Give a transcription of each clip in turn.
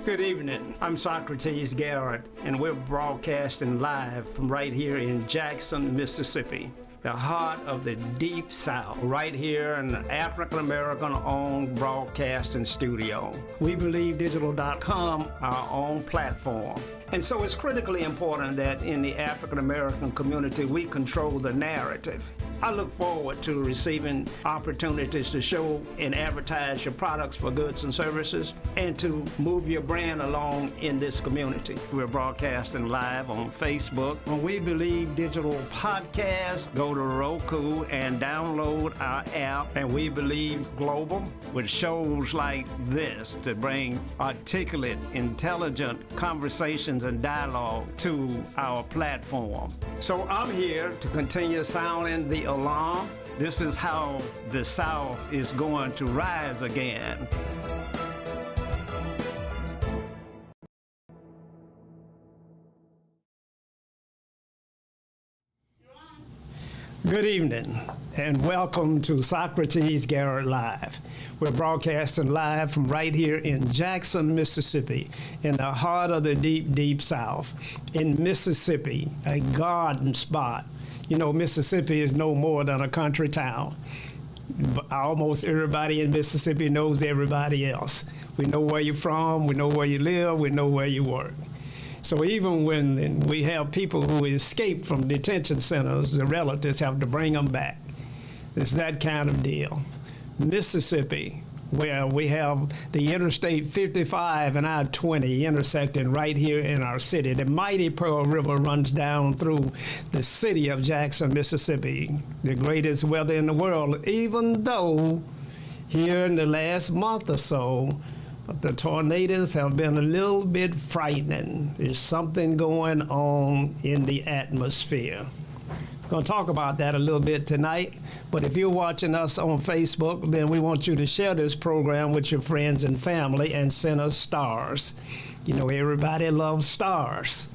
Good evening. I'm Socrates Garrett, and we're broadcasting live from right here in Jackson, Mississippi, the heart of the Deep South, right here in the African-American-owned broadcasting studio. WeBelieveDigital.com, our own platform. And so it's critically important that in the African-American community, we control the narrative. I look forward to receiving opportunities to show and advertise your products for goods and services and to move your brand along in this community. We're broadcasting live on Facebook. On We Believe Digital Podcast, go to Roku and download our app, and We Believe Global, with shows like this to bring articulate, intelligent conversations and dialogue to our platform. So I'm here to continue sounding the alarm. This is how the South is going to rise again. Good evening, and welcome to Socrates Garrett Live. We're broadcasting live from right here in Jackson, Mississippi, in the heart of the deep, deep South. In Mississippi, a garden spot. You know, Mississippi is no more than a country town. Almost everybody in Mississippi knows everybody else. We know where you're from, we know where you live, we know where you work. So even when we have people who escape from detention centers, the relatives have to bring them back. It's that kind of deal. Mississippi, where we have the Interstate 55 and I-20 intersecting right here in our city. The mighty Pearl River runs down through the city of Jackson, Mississippi, the greatest weather in the world, even though here in the last month or so, the tornadoes have been a little bit frightening. There's something going on in the atmosphere. We're going to talk about that a little bit tonight, but if you're watching us on Facebook, then we want you to share this program with your friends and family and send us stars. You know, everybody loves stars.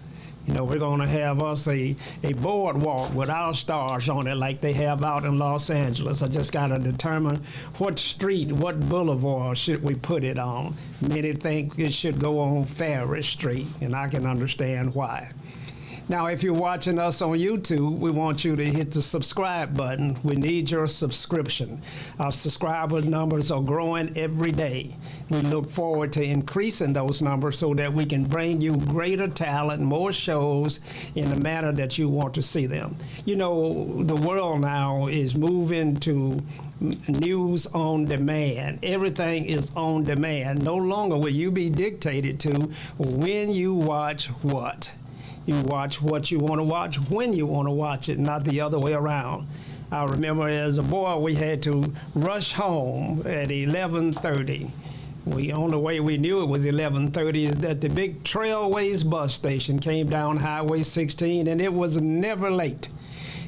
You know, we're going to have us a boardwalk with our stars on it like they have out in Los Angeles. I just got to determine what street, what boulevard should we put it on. Many think it should go on Ferris Street, and I can understand why. Now, if you're watching us on YouTube, we want you to hit the subscribe button. We need your subscription. Our subscriber numbers are growing every day. We look forward to increasing those numbers so that we can bring you greater talent, more shows in the manner that you want to see them. You know, the world now is moving to news on demand. Everything is on demand. No longer will you be dictated to when you watch what. You watch what you want to watch when you want to watch it, not the other way around. I remember as a boy we had to rush home at 11:30. The only way we knew it was 11:30 is that the big Trailways bus station came down Highway 16, and it was never late.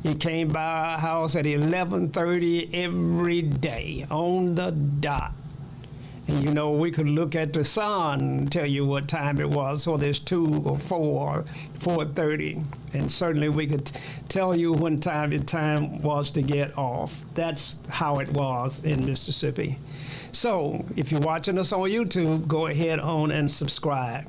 It came by our house at 11:30 every day, on the dot. And you know, we could look at the sun and tell you what time it was, whether it's 2 or 4, 4:30. And certainly we could tell you when the time was to get off. That's how it was in Mississippi. So if you're watching us on YouTube, go ahead on and subscribe.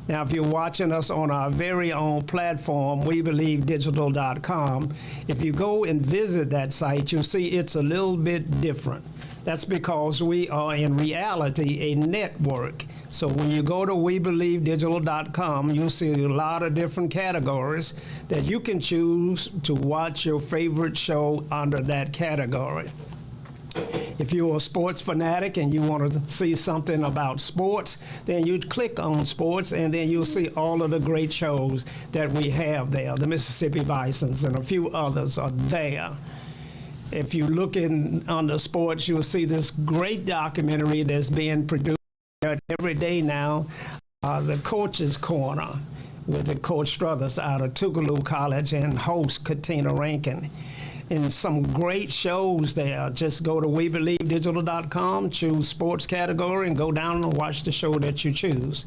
Now, if you're watching us on our very own platform, WeBelieveDigital.com, if you go and visit that site, you'll see it's a little bit different. That's because we are in reality a network. So when you go to WeBelieveDigital.com, you'll see a lot of different categories that you can choose to watch your favorite show under that category. If you're a sports fanatic and you want to see something about sports, then you click on sports, and then you'll see all of the great shows that we have there. The Mississippi Bisons and a few others are there. If you look under sports, you'll see this great documentary that's being produced every day now, The Coach's Corner, with the Coach Struthers out of Tougaloo College and host Katina Rankin. And some great shows there. Just go to WeBelieveDigital.com, choose sports category, and go down and watch the show that you choose.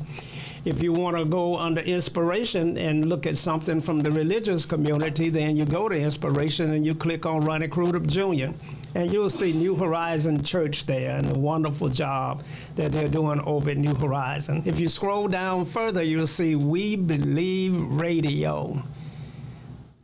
If you want to go under inspiration and look at something from the religious community, then you go to inspiration and you click on Ronnie Crudup Jr. And you'll see New Horizon Church there and the wonderful job that they're doing over at New Horizon. If you scroll down further, you'll see We Believe Radio,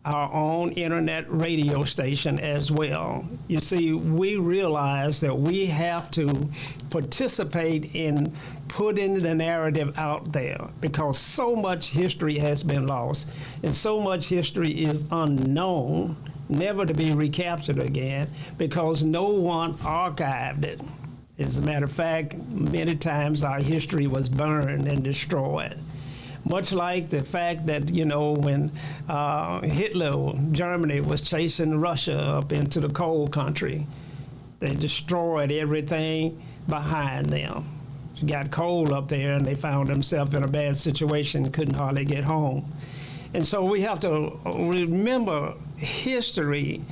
our own internet radio station as well. You see, we realize that we have to participate in putting the narrative out there because so much history has been lost and so much history is unknown, never to be recaptured again because no one archived it. As a matter of fact, many times our history was burned and destroyed. Much like the fact that, when Hitler, Germany, was chasing Russia up into the cold country, they destroyed everything behind them. It got cold up there and they found themselves in a bad situation and couldn't hardly get home. And so we have to remember history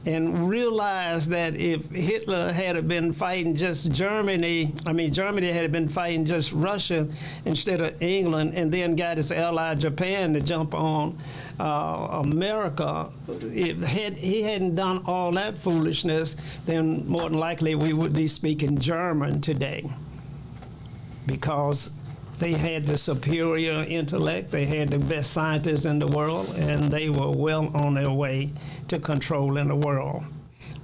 and realize that if Hitler had been fighting just Germany had been fighting just Russia instead of England, and then got his ally Japan to jump on America, if he hadn't done all that foolishness, then more than likely we would be speaking German today, because they had the superior intellect, they had the best scientists in the world, and they were well on their way to controlling the world.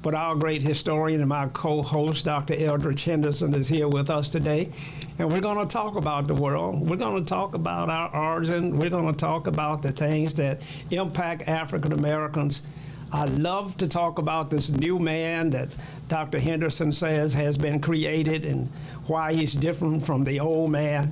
But our great historian and my co-host, Dr. Eldridge Henderson, is here with us today, and we're going to talk about the world. We're going to talk about our origin. We're going to talk about the things that impact African Americans. I love to talk about this new man that Dr. Henderson says has been created and why he's different from the old man.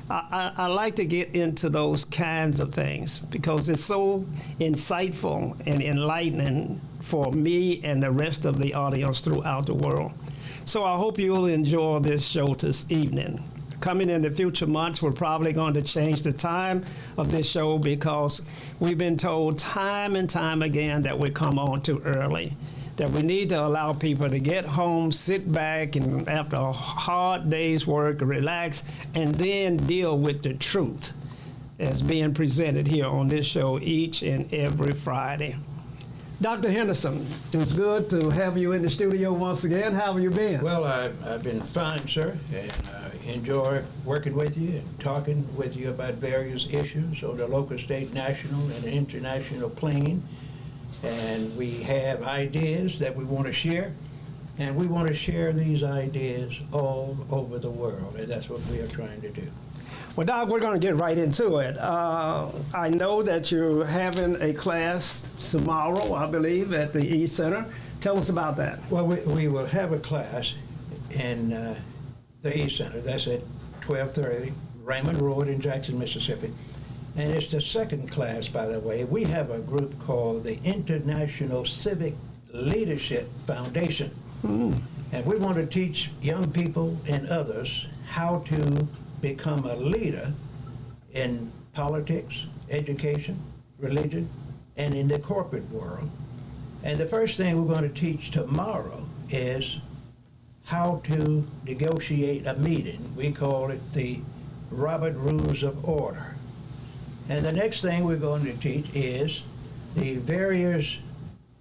I like to get into those kinds of things because it's so insightful and enlightening for me and the rest of the audience throughout the world. So I hope you'll enjoy this show this evening. Coming in the future months, we're probably going to change the time of this show because we've been told time and time again that we come on too early, that we need to allow people to get home, sit back, and after a hard day's work, relax, and then deal with the truth as being presented here on this show each and every Friday. Dr. Henderson, it's good to have you in the studio once again. How have you been? Well, I've been fine, sir, and I enjoy working with you and talking with you about various issues on the local, state, national, and international plane. And we have ideas that we want to share, and we want to share these ideas all over the world, and that's what we are trying to do. Well, Doc, we're going to get right into it. I know that you're having a class tomorrow, I believe, at the East Center. Tell us about that. Well, we will have a class in the East Center. That's at 1230 Raymond Road in Jackson, Mississippi. And it's the second class, by the way. We have a group called the International Civic Leadership Foundation. And we want to teach young people and others how to become a leader in politics, education, religion, and in the corporate world. And the first thing we're going to teach tomorrow is how to negotiate a meeting. We call it the Robert Rules of Order. And the next thing we're going to teach is the various,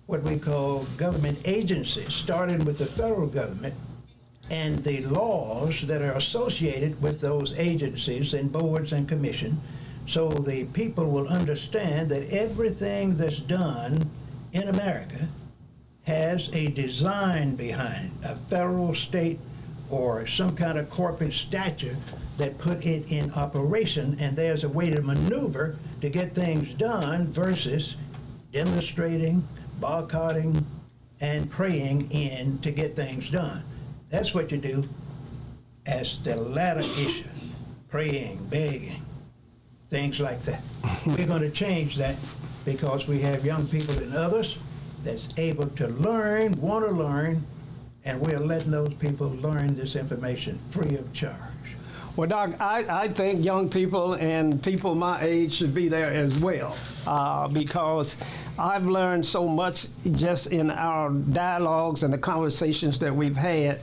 what we call government agencies, starting with the federal government, and the laws that are associated with those agencies and boards and commissions, so the people will understand that everything that's done in America has a design behind it, a federal, state, or some kind of corporate statute that put it in operation, and there's a way to maneuver to get things done versus demonstrating, boycotting, and praying in to get things done. That's what you do as the latter issue, praying, begging, things like that. We're going to change that because we have young people and others that's able to learn, want to learn, and we're letting those people learn this information free of charge. Well, Doc, I think young people and people my age should be there as well because I've learned so much just in our dialogues and the conversations that we've had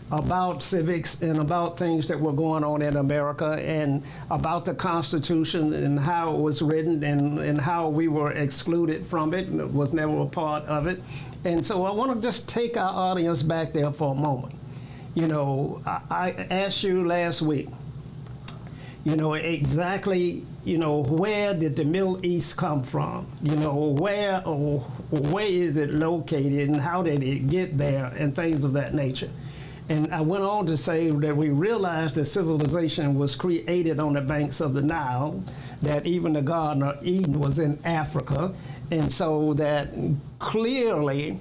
about civics and about things that were going on in America and about the Constitution and how it was written and how we were excluded from it and was never a part of it. And so I want to just take our audience back there for a moment. You know, I asked you last week, you know, exactly, you know, where did the Middle East come from? You know, where is it located and how did it get there and things of that nature. And I went on to say that we realized that civilization was created on the banks of the Nile, that even the Garden of Eden was in Africa, and so that clearly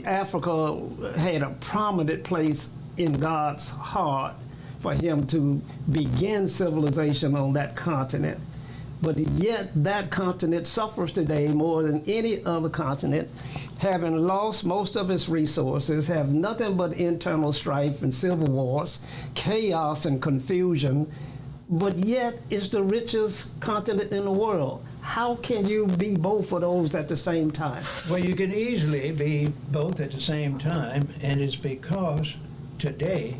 Africa had a prominent place in God's heart for him to begin civilization on that continent. But yet that continent suffers today more than any other continent, having lost most of its resources, have nothing but internal strife and civil wars, chaos and confusion, but yet it's the richest continent in the world. How can you be both of those at the same time? Well, you can easily be both at the same time, and it's because today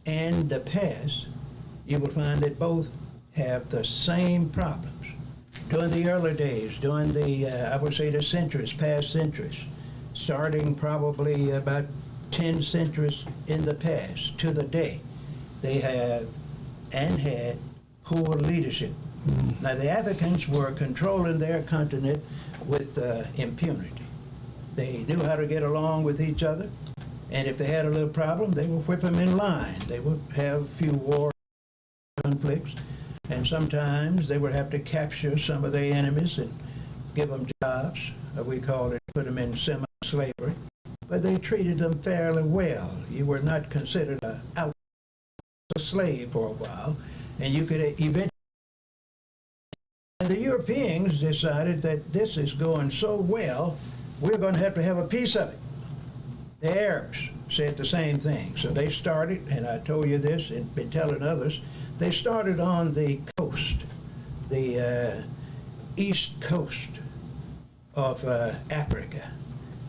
and the past, you will find that both have the same problems. During the early days, during the, I would say the centuries, past centuries, starting probably about 10 centuries in the past to the day, they have and had poor leadership. Now, the Africans were controlling their continent with impunity. They knew how to get along with each other, and if they had a little problem, they would whip them in line. They would have a few war conflicts, and sometimes they would have to capture some of their enemies and give them jobs, we call it, put them in semi-slavery, but they treated them fairly well. You were not considered a slave for a while, and you could eventually. And the Europeans decided that this is going so well, we're going to have a piece of it. The Arabs said the same thing. So they started, and I told you this and been telling others, they started on the coast, the east coast of Africa,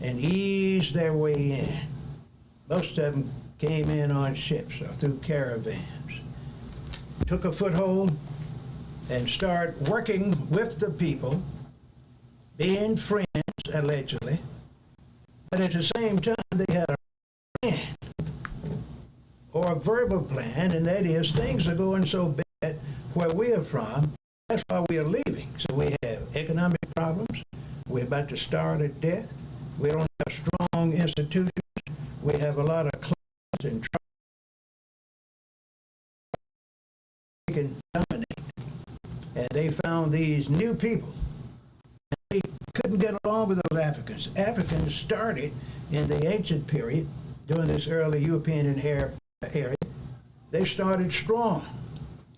and eased their way in. Most of them came in on ships or through caravans, took a foothold, and start working with the people, being friends, allegedly, but at the same time they had a plan, or a verbal plan, and that is things are going so bad where we are from, that's why we are leaving. So we have economic problems, we're about to starve to death, we don't have strong institutions, we have a lot of class and we can dominate. And they found these new people. They couldn't get along with those Africans. Africans started in the ancient period, during this early European and Arab area. They started strong.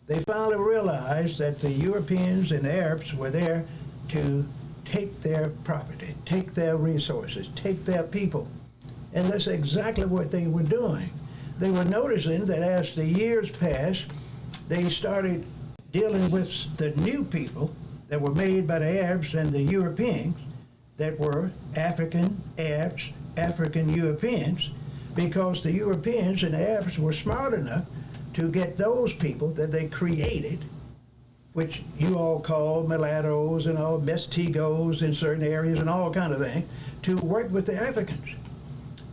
They finally realized that the Europeans and the Arabs were there to take their property, take their resources, take their people. And that's exactly what they were doing. They were noticing that as the years passed, they started dealing with the new people that were made by the Arabs and the Europeans that were African Arabs, African Europeans, because the Europeans and the Arabs were smart enough to get those people that they created, which you all call mulattoes and all mestigos in certain areas and all kind of things, to work with the Africans.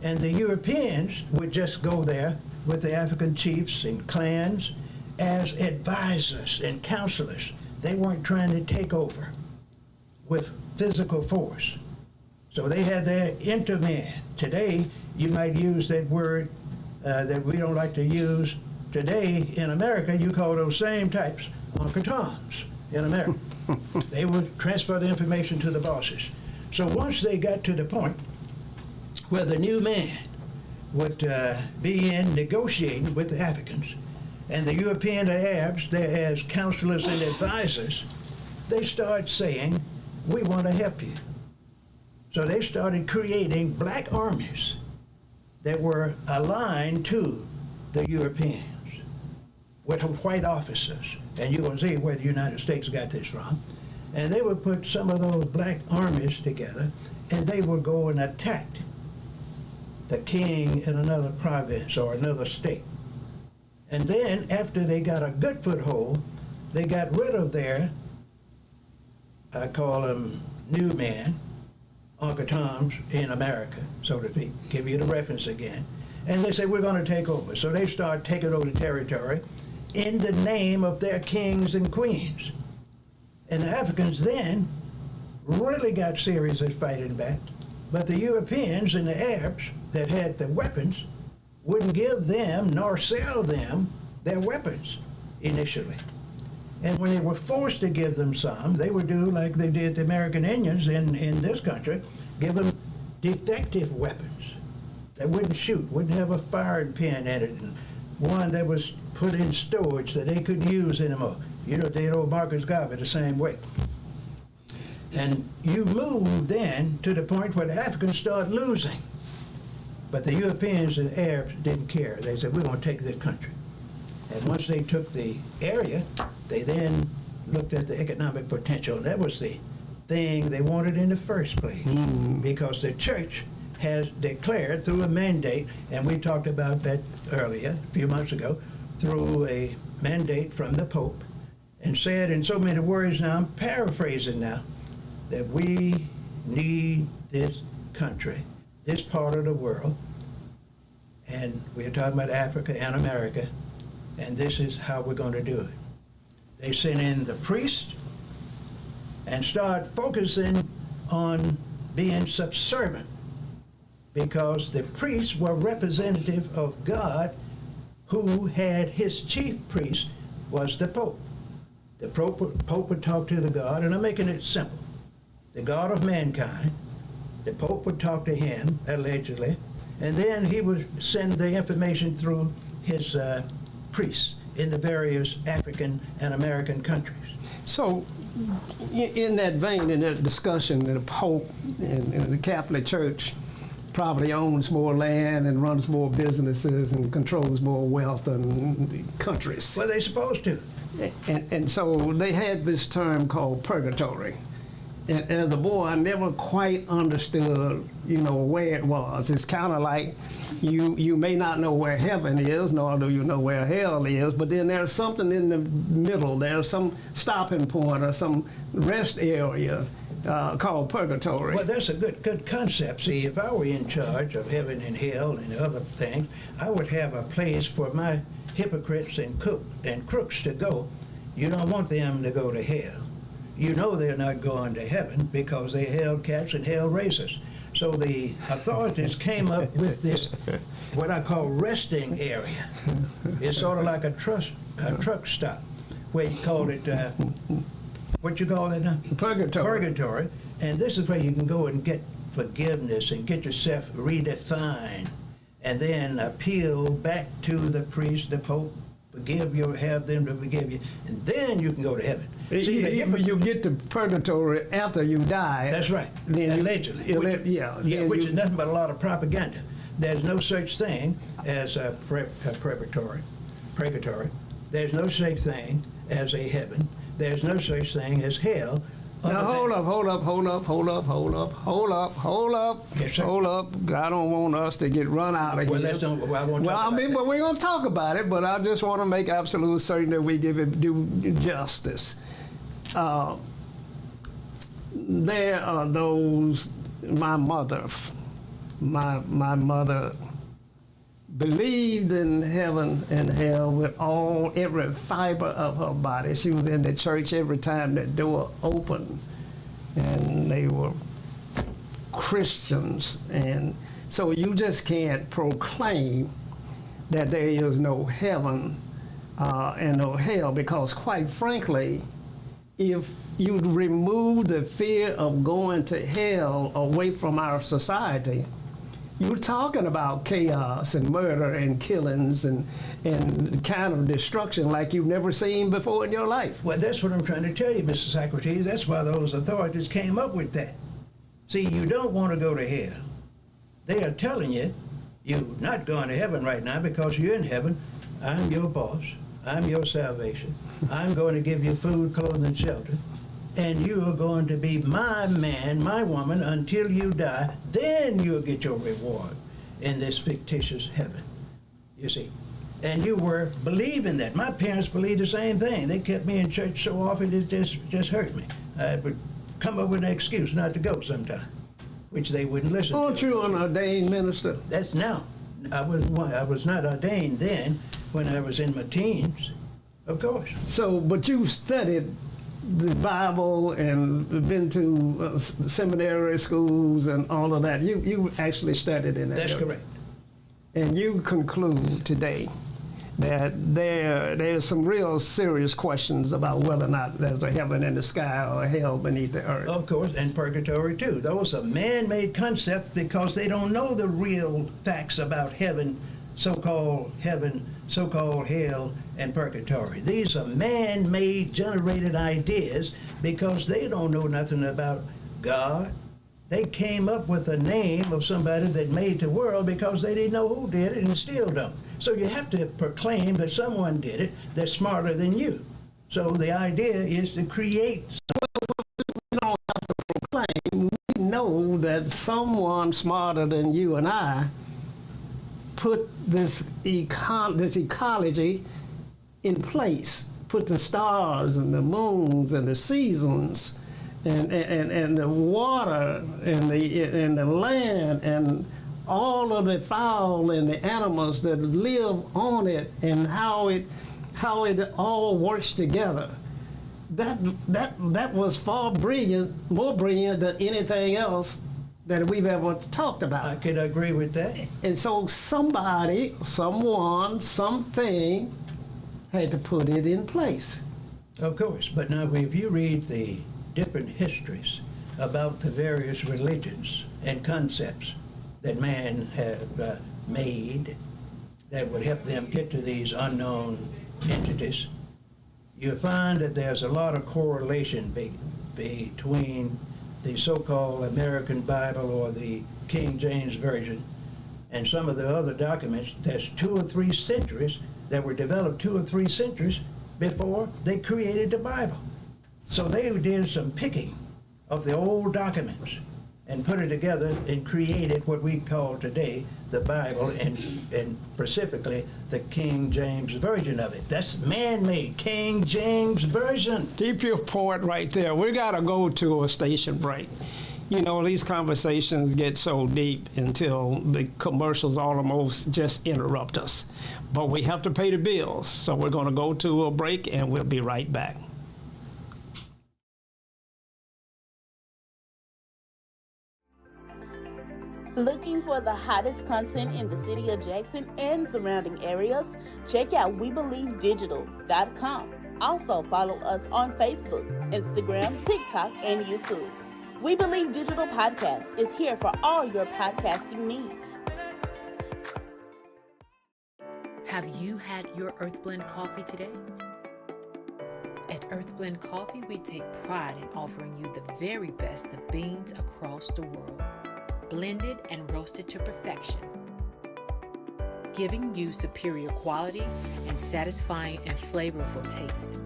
And the Europeans would just go there with the African chiefs and clans as advisors and counselors. They weren't trying to take over with physical force. So they had their intermen. Today, you might use that word that we don't like to use today in America. You call those same types Uncle Toms in America. They would transfer the information to the bosses. So once they got to the point where the new man would be in negotiating with the Africans, and the European Arabs, there as counselors and advisors, they start saying, we want to help you. So they started creating black armies that were aligned to the Europeans with white officers. And you're going to see where the United States got this from. And they would put some of those black armies together, and they would go and attack the king in another province or another state. And then after they got a good foothold, they got rid of their, I call them new men, Uncle Tom's in America, so to speak, give you the reference again. And they say, we're going to take over. So they start taking over the territory in the name of their kings and queens. And the Africans then really got serious at fighting back. But the Europeans and the Arabs that had the weapons wouldn't give them nor sell them their weapons initially. And when they were forced to give them some, they would do like they did the American Indians in this country, give them defective weapons that wouldn't shoot, wouldn't have a firing pin in it, and one that was put in storage that they couldn't use anymore. You know, they had old Marcus Garvey the same way. And you move then to the point where the Africans start losing. But the Europeans and Arabs didn't care. They said, we're going to take this country. And once they took the area, they then looked at the economic potential. That was the thing they wanted in the first place. Because the church has declared through a mandate, and we talked about that earlier, a few months ago, through a mandate from the Pope, and said in so many words now, I'm paraphrasing now, that we need this country, this part of the world, and we're talking about Africa and America, and this is how we're going to do it. They sent in the priest and start focusing on being subservient, because the priests were representative of God, who had his chief priest was the Pope. The Pope would talk to the God, and I'm making it simple, the God of mankind. The Pope would talk to him, allegedly, and then he would send the information through his priests in the various African and American countries. So, in that vein, in that discussion, the Pope and the Catholic Church probably owns more land and runs more businesses and controls more wealth than countries. Well, they're supposed to. And so they had this term called purgatory. And as a boy, I never quite understood, where it was. It's kind of like you may not know where heaven is, nor do you know where hell is, but then there's something in the middle. There's some stopping point or some rest area called purgatory. Well, that's a good concept. See, if I were in charge of heaven and hell and other things, I would have a place for my hypocrites and crooks to go. You don't want them to go to hell. You know they're not going to heaven because they held cats and held racists. So the authorities came up with this, what I call resting area. It's sort of like a truck stop, where you call it, what you call it now? Purgatory. Purgatory. And this is where you can go and get forgiveness and get yourself redefined, and then appeal back to the priest, the Pope, forgive you, have them to forgive you, and then you can go to heaven. See, you get to purgatory after you die. That's right. Then allegedly. Which is nothing but a lot of propaganda. There's no such thing as a purgatory. There's no such thing as a heaven. There's no such thing as hell. Now hold up. Yes, sir. Hold up. I don't want us to get run out of Well, here. let's don't. Well, I won't talk about but we're going to talk about it, but I just want to make absolute certain that we give it due justice. There are those, my mother believed in heaven and hell with every fiber of her body. She was in the church every time the door opened, and they were Christians. And so you just can't proclaim that there is no heaven and no hell, because quite frankly, if you remove the fear of going to hell away from our society, you're talking about chaos and murder and killings and kind of destruction like you've never seen before in your life. Well, that's what I'm trying to tell you, Mr. Socrates. That's why those authorities came up with that. See, you don't want to go to hell. They are telling you, you're not going to heaven right now because you're in heaven. I'm your boss. I'm your salvation. I'm going to give you food, clothing, and shelter. And you are going to be my man, my woman, until you die. Then you'll get your reward in this fictitious heaven, you see. And you were believing that. My parents believed the same thing. They kept me in church so often it just hurt me. I would come up with an excuse not to go sometime. which they wouldn't listen to. Aren't you an ordained minister? That's now. I was not ordained then when I was in my teens, of course. So, but you studied the Bible and been to seminary schools and all of that. You actually studied in that. That's area. correct. And you conclude today that there's some real serious questions about whether or not there's a heaven in the sky or a hell beneath the earth. Of course, and purgatory too. Those are man-made concepts because they don't know the real facts about heaven, so-called hell, and purgatory. These are man-made, generated ideas because they don't know nothing about God. They came up with the name of somebody that made the world because they didn't know who did it and still don't. So you have to proclaim that someone did it that's smarter than you. So the idea is to create. We don't have to proclaim. We know that someone smarter than you and I put this ecology in place, put the stars and the moons and the seasons and the water and the land and all of the fowl and the animals that live on it and how it all works together. That was far brilliant, more brilliant than anything else that we've ever talked about. I could agree with that. And so somebody, someone, something had to put it in place. Of course, but now if you read the different histories about the various religions and concepts that man have made that would help them get to these unknown entities, you find that there's a lot of correlation between the so-called American Bible or the King James Version and some of the other documents. There's 2 or 3 centuries that were developed 2 or 3 centuries before they created the Bible. So they did some picking of the old documents and put it together and created what we call today the Bible and specifically the King James Version of it. That's man-made, King James Version. Keep your point right there. We got to go to a station break. You know, these conversations get so deep until the commercials almost just interrupt us. But we have to pay the bills, so we're going to go to a break and we'll be right back. Looking for the hottest content in the city of Jackson and surrounding areas? Check out WeBelieveDigital.com. Also follow us on Facebook, Instagram, TikTok, and YouTube. We Believe Digital Podcast is here for all your podcasting needs. Have you had your Earth Blend coffee today? At Earth Blend Coffee, we take pride in offering you the very best of beans across the world, blended and roasted to perfection, giving you superior quality and satisfying and flavorful taste.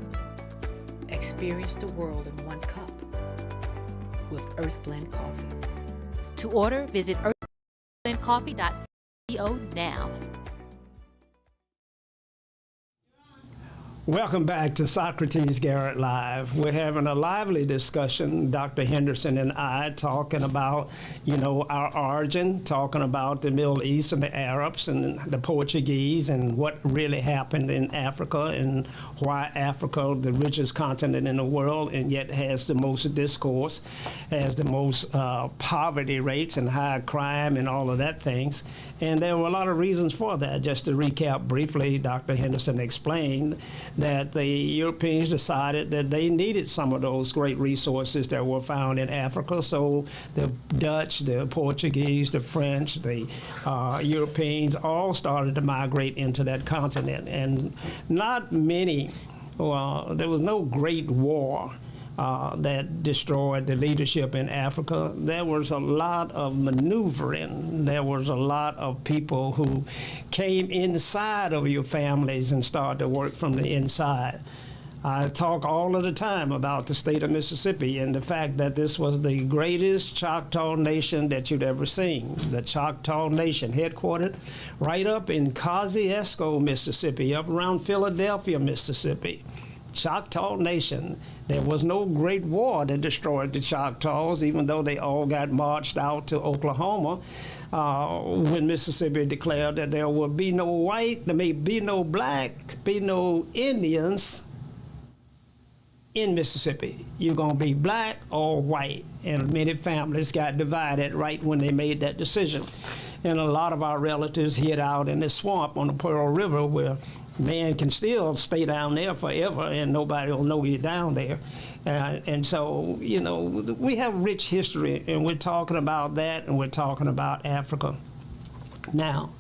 Experience the world in one cup with Earth Blend Coffee. To order, visit earthblendcoffee.co now. Welcome back to Socrates Garrett Live. We're having a lively discussion, Dr. Henderson and I, talking about, our origin, talking about the Middle East and the Arabs and the Portuguese and what really happened in Africa and why Africa, the richest continent in the world, and yet has the most discourse, has the most poverty rates and high crime and all of that things. And there were a lot of reasons for that. Just to recap briefly, Dr. Henderson explained that the Europeans decided that they needed some of those great resources that were found in Africa. So the Dutch, the Portuguese, the French, the Europeans all started to migrate into that continent. And not many, there was no great war that destroyed the leadership in Africa. There was a lot of maneuvering. There was a lot of people who came inside of your families and started to work from the inside. I talk all of the time about the state of Mississippi and the fact that this was the greatest Choctaw Nation that you'd ever seen. The Choctaw Nation, headquartered right up in Kosciuszko, Mississippi, up around Philadelphia, Mississippi. Choctaw Nation. There was no great war that destroyed the Choctaws, even though they all got marched out to Oklahoma when Mississippi declared that there would be no white, there may be no blacks, be no Indians in Mississippi. You're going to be black or white. And many families got divided right when they made that decision. And a lot of our relatives hid out in the swamp on the Pearl River, where man can still stay down there forever and nobody will know you're down there. And so, you know, we have rich history, and we're talking about that, and we're talking about Africa. Now,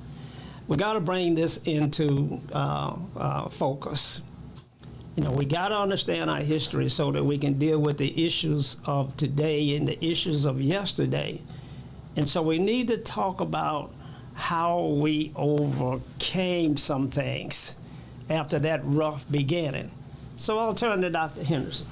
we got to bring this into focus. You know, we got to understand our history so that we can deal with the issues of today and the issues of yesterday. And so we need to talk about how we overcame some things after that rough beginning. So I'll turn to Dr. Henderson.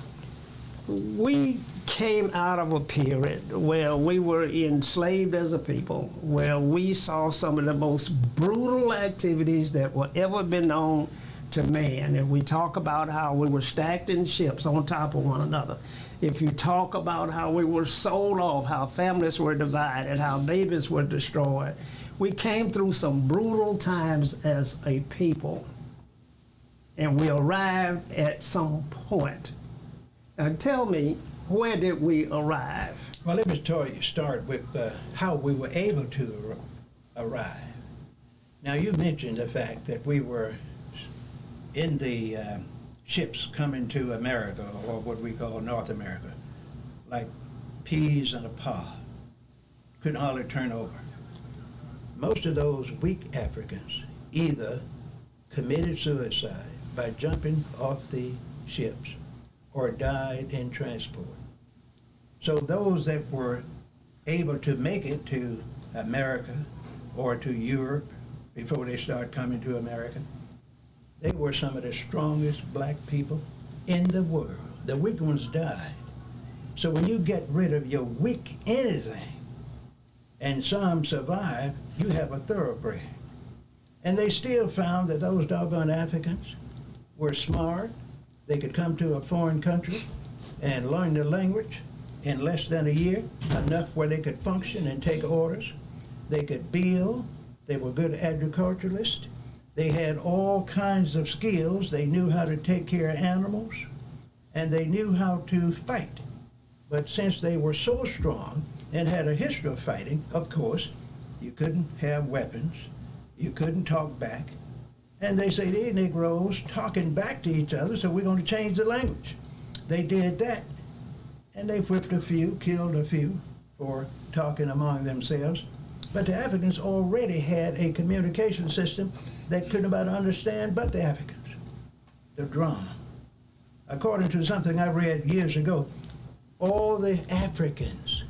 We came out of a period where we were enslaved as a people, where we saw some of the most brutal activities that were ever been known to man. And we talk about how we were stacked in ships on top of one another. If you talk about how we were sold off, how families were divided, how babies were destroyed, we came through some brutal times as a people. And we arrived at some point. Now tell me, where did we arrive? Well, let me start with how we were able to arrive. Now, you mentioned the fact that we were in the ships coming to America, or what we call North America, like peas in a pod. Couldn't hardly turn over. Most of those weak Africans either committed suicide by jumping off the ships or died in transport. So those that were able to make it to America or to Europe before they started coming to America, they were some of the strongest black people in the world. The weak ones died. So when you get rid of your weak anything, and some survive, you have a thoroughbred. And they still found that those doggone Africans were smart. They could come to a foreign country and learn the language in less than a year, enough where they could function and take orders. They could build. They were good agriculturalists. They had all kinds of skills. They knew how to take care of animals, and they knew how to fight. But since they were so strong and had a history of fighting, of course, you couldn't have weapons. You couldn't talk back. And they say, these Negroes talking back to each other, so we're going to change the language. They did that, and they whipped a few, killed a few for talking among themselves. But the Africans already had a communication system that couldn't about understand but the Africans, the drum. According to something I read years ago, all the Africans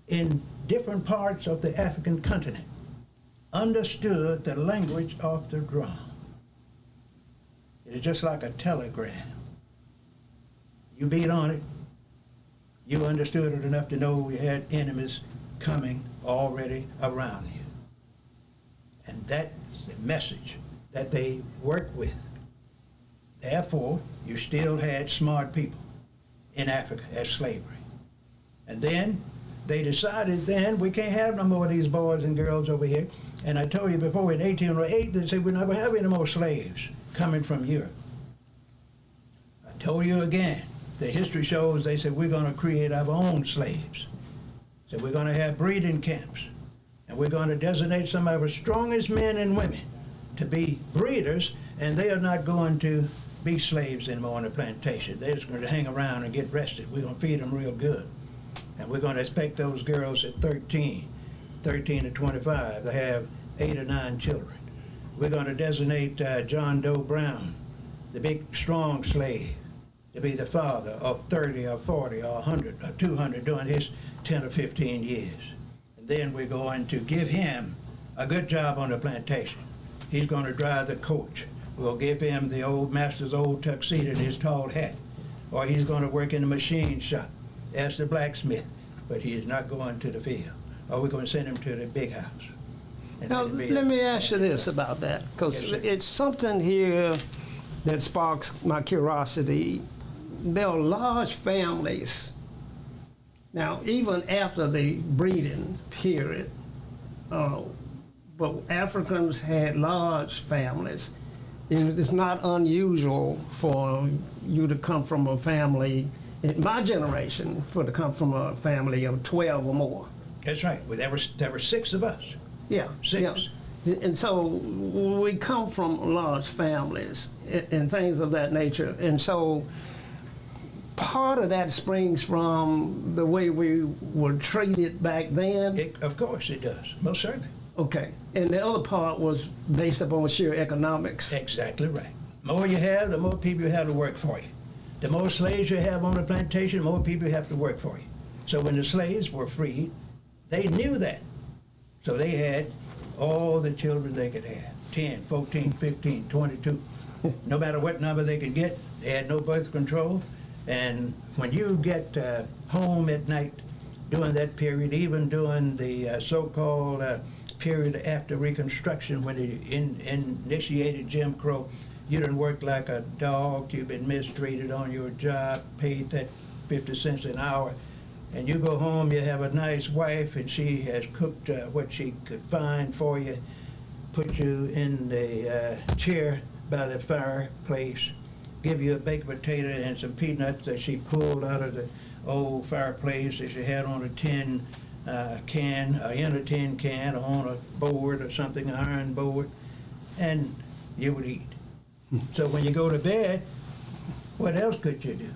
in different parts of the African continent understood the language of the drum. It is just like a telegram. You beat on it, you understood it enough to know you had enemies coming already around you. And that's the message that they worked with. Therefore, you still had smart people in Africa as slavery. And then they decided then we can't have no more of these boys and girls over here. And I told you before, in 1808, they said we're not going to have any more slaves coming from Europe. I told you again, the history shows they said we're going to create our own slaves. So we're going to have breeding camps. And we're going to designate some of our strongest men and women to be breeders, and they are not going to be slaves anymore on the plantation. They're just going to hang around and get rested. We're going to feed them real good. And we're going to expect those girls at 13 to 25 to have 8 or 9 children. We're going to designate John Doe Brown, the big strong slave, to be the father of 30 or 40 or 100 or 200 during his 10 or 15 years. And then we're going to give him a good job on the plantation. He's going to drive the coach. We'll give him the old master's old tuxedo and his tall hat. Or he's going to work in the machine shop as the blacksmith, but he is not going to the field. Or we're going to send him to the big house. And Now, let me ask you this about that, because Yes, sir. it's something here that sparks my curiosity. There are large families. Now, even after the breeding period, but Africans had large families. It's not unusual for you to come from a family, in my generation, to come from a family of 12 or more. That's right. Well, there were 6 of us. Yeah. 6. Yeah. And so we come from large families and things of that nature. And so part of that springs from the way we were treated back then. Of course it does, most certainly. Okay. And the other part was based upon sheer economics. Exactly right. The more you have, the more people you have to work for you. The more slaves you have on the plantation, the more people you have to work for you. So when the slaves were freed, they knew that. So they had all the children they could have, 10, 14, 15, 22. No matter what number they could get, they had no birth control. And when you get home at night during that period, even during the so-called period after Reconstruction, when they initiated Jim Crow, you done worked like a dog, you've been mistreated on your job, paid that 50 cents an hour, and you go home, you have a nice wife, and she has cooked what she could find for you, put you in the chair by the fireplace, give you a baked potato and some peanuts that she pulled out of the old fireplace that she had on a tin can, in a tin can, or on a board or something, an iron board, and you would eat. So when you go to bed, what else could you do?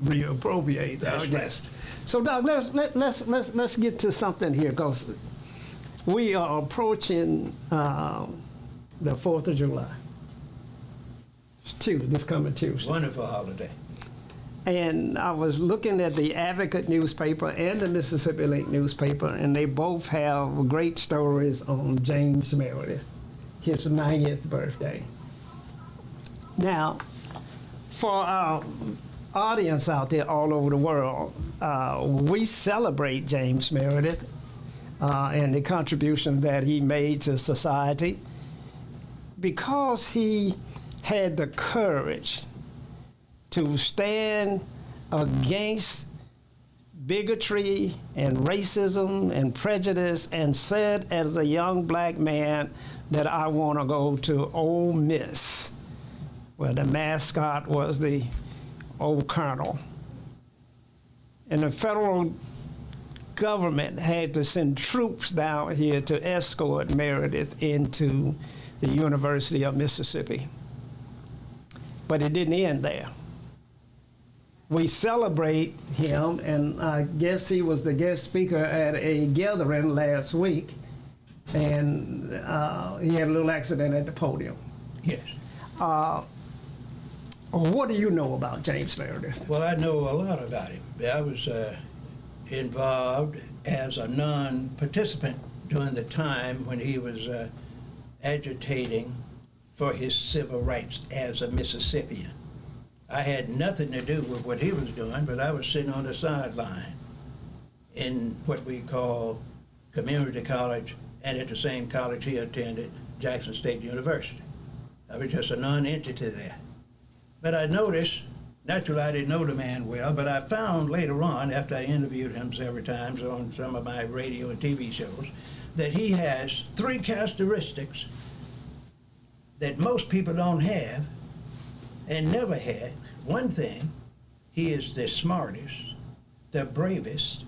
Reappropriate, I guess. So, Doc, let's get to something here, because we are approaching the 4th of July. It's Tuesday, this coming Tuesday. Wonderful holiday. And I was looking at the Advocate newspaper and the Mississippi Link newspaper, and they both have great stories on James Meredith, his 90th birthday. Now, for our audience out there all over the world, we celebrate James Meredith and the contribution that he made to society, because he had the courage to stand against bigotry and racism and prejudice, and said as a young black man that I want to go to Ole Miss, where the mascot was the old colonel. And the federal government had to send troops down here to escort Meredith into the University of Mississippi. But it didn't end there. We celebrate him, and I guess he was the guest speaker at a gathering last week, and he had a little accident at the podium. Yes. What do you know about James Meredith? Well, I know a lot about him. I was involved as a non-participant during the time when he was agitating for his civil rights as a Mississippian. I had nothing to do with what he was doing, but I was sitting on the sideline in what we call community college, and at the same college he attended, Jackson State University. I was just a non-entity there. But I noticed, naturally I didn't know the man well, but I found later on, after I interviewed him several times on some of my radio and TV shows, that he has 3 characteristics that most people don't have and never had. One thing, he is the smartest, the bravest,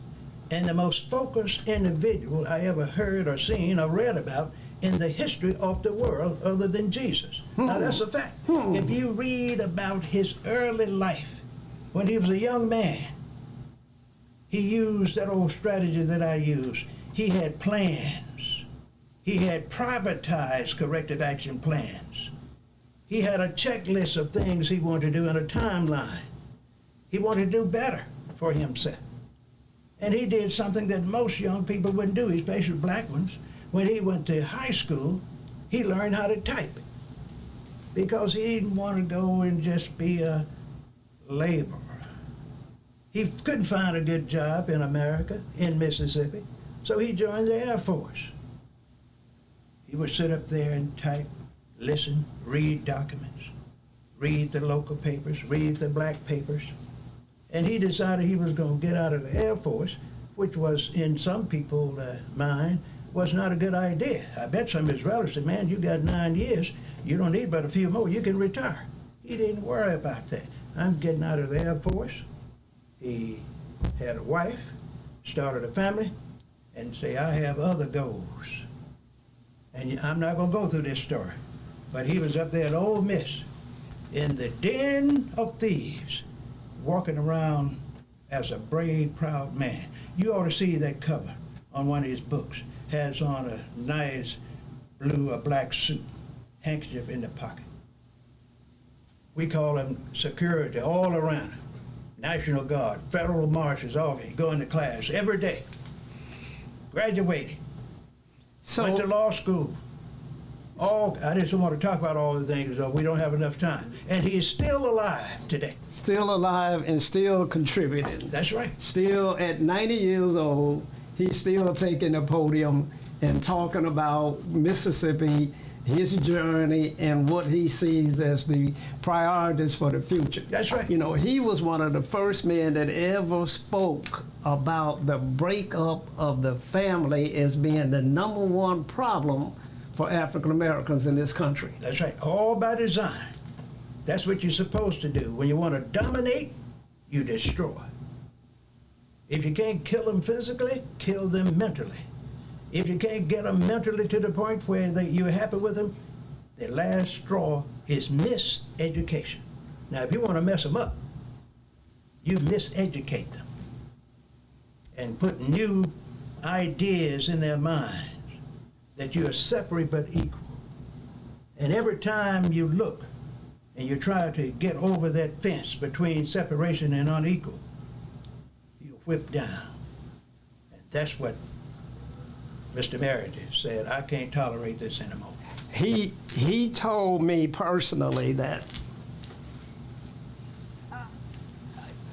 and the most focused individual I ever heard or seen or read about in the history of the world other than Jesus. Now that's a fact. If you read about his early life, when he was a young man, he used that old strategy that I use. He had plans. He had privatized corrective action plans. He had a checklist of things he wanted to do in a timeline. He wanted to do better for himself. And he did something that most young people wouldn't do, especially black ones. When he went to high school, he learned how to type, because he didn't want to go and just be a laborer. He couldn't find a good job in America, in Mississippi, so he joined the Air Force. He would sit up there and type, listen, read documents. read the local papers, read the black papers. And he decided he was going to get out of the Air Force, which was, in some people's mind, was not a good idea. I bet some of his relatives said, man, you got 9 years. You don't need but a few more. You can retire. He didn't worry about that. I'm getting out of the Air Force. He had a wife, started a family, and say, I have other goals. And I'm not going to go through this story, but he was up there at Ole Miss in the den of thieves, walking around as a brave, proud man. You ought to see that cover on one of his books. Has on a nice blue or black suit, handkerchief in the pocket. We call him security all around him. National Guard, federal marshals, all that. Going to class every day. Graduated. Went to law school. I just don't want to talk about all the things, though. We don't have enough time. And he is still alive today. Still alive and still contributing. That's right. Still at 90 years old, he's still taking the podium and talking about Mississippi, his journey, and what he sees as the priorities for the future. That's right. You know, he was one of the first men that ever spoke about the breakup of the family as being the #1 problem for African Americans in this country. That's right. All by design. That's what you're supposed to do. When you want to dominate, you destroy. If you can't kill them physically, kill them mentally. If you can't get them mentally to the point where you're happy with them, the last straw is miseducation. Now, if you want to mess them up, you miseducate them and put new ideas in their minds that you are separate but equal. And every time you look and you try to get over that fence between separation and unequal, you whip down. And that's what Mr. Meredith said, I can't tolerate this anymore. He told me personally that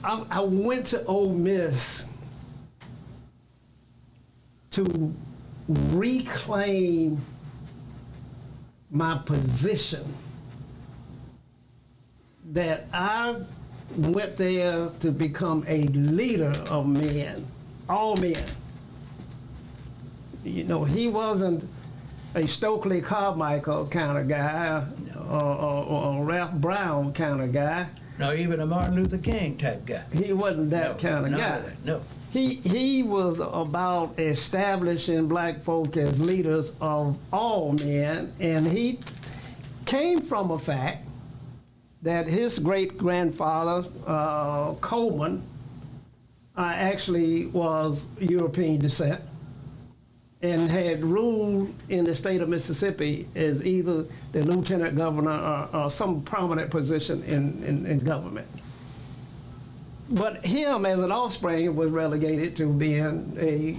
I went to Ole Miss to reclaim my position, that I went there to become a leader of men, all men. You know, he wasn't a Stokely Carmichael kind of guy, or Ralph Brown kind of guy. No, even a Martin Luther King type guy. He wasn't that kind of guy. No. He was about establishing black folk as leaders of all men, and he came from a fact that his great-grandfather, Coleman, actually was European descent and had ruled in the state of Mississippi as either the lieutenant governor or some prominent position in government. But him, as an offspring, was relegated to being a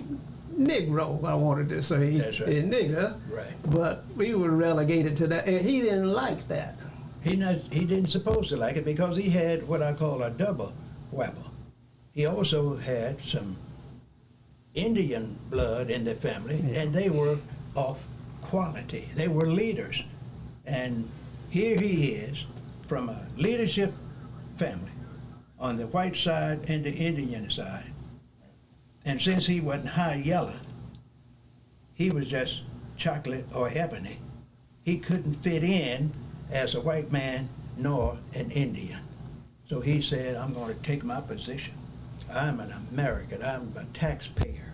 Negro, I wanted to say. That's right. A nigger. Right. But we were relegated to that, and he didn't like that. He didn't supposed to like it because he had what I call a double whammy. He also had some Indian blood in the family, and they were of quality. They were leaders. And here he is from a leadership family on the white side and the Indian side. And since he wasn't high yellow, he was just chocolate or ebony. He couldn't fit in as a white man nor an Indian. So he said, I'm going to take my position. I'm an American. I'm a taxpayer.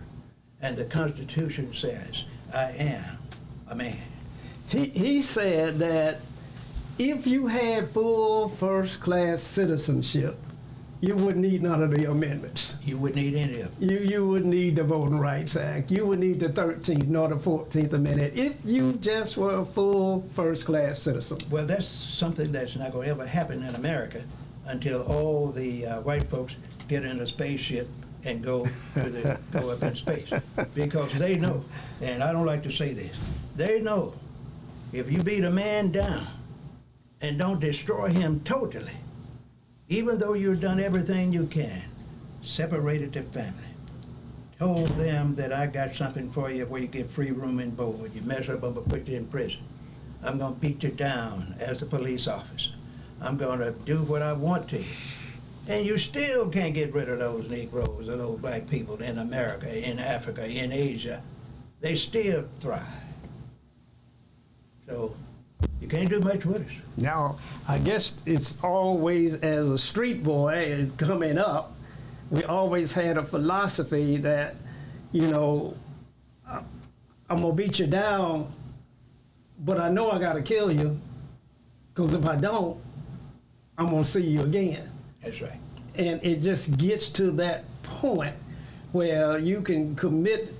And the Constitution says, I am a man. He said that if you had full first-class citizenship, you wouldn't need none of the amendments. You wouldn't need any of them. You wouldn't need the Voting Rights Act. You wouldn't need the 13th nor the 14th Amendment if you just were a full first-class citizen. Well, that's something that's not going to ever happen in America until all the white folks get in a spaceship and go up in space. Because they know, and I don't like to say this, they know if you beat a man down and don't destroy him totally, even though you've done everything you can, separated the family, told them that I got something for you where you get free room and board. You mess up, I'm going to put you in prison. I'm going to beat you down as a police officer. I'm going to do what I want to. And you still can't get rid of those Negroes or those black people in America, in Africa, in Asia. They still thrive. So you can't do much with us. Now, I guess it's always, as a street boy coming up, we always had a philosophy that, you know, I'm going to beat you down, but I know I got to kill you, because if I don't, I'm going to see you again. That's right. And it just gets to that point where you can commit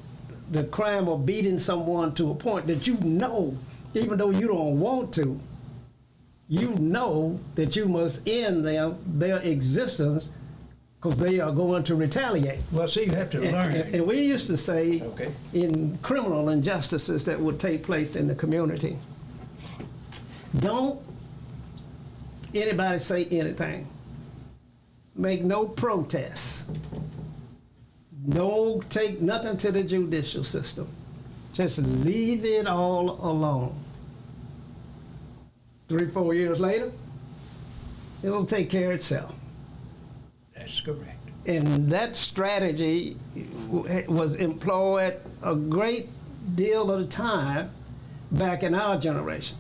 the crime of beating someone to a point that you know, even though you don't want to, you know that you must end their existence, because they are going to retaliate. Well, see, you have to learn. And we used to say, Okay. in criminal injustices that would take place in the community, don't anybody say anything. Make no protests. No, take nothing to the judicial system. Just leave it all alone. 3-4 years later, it'll take care of itself. That's correct. And that strategy was employed a great deal of the time back in our generation.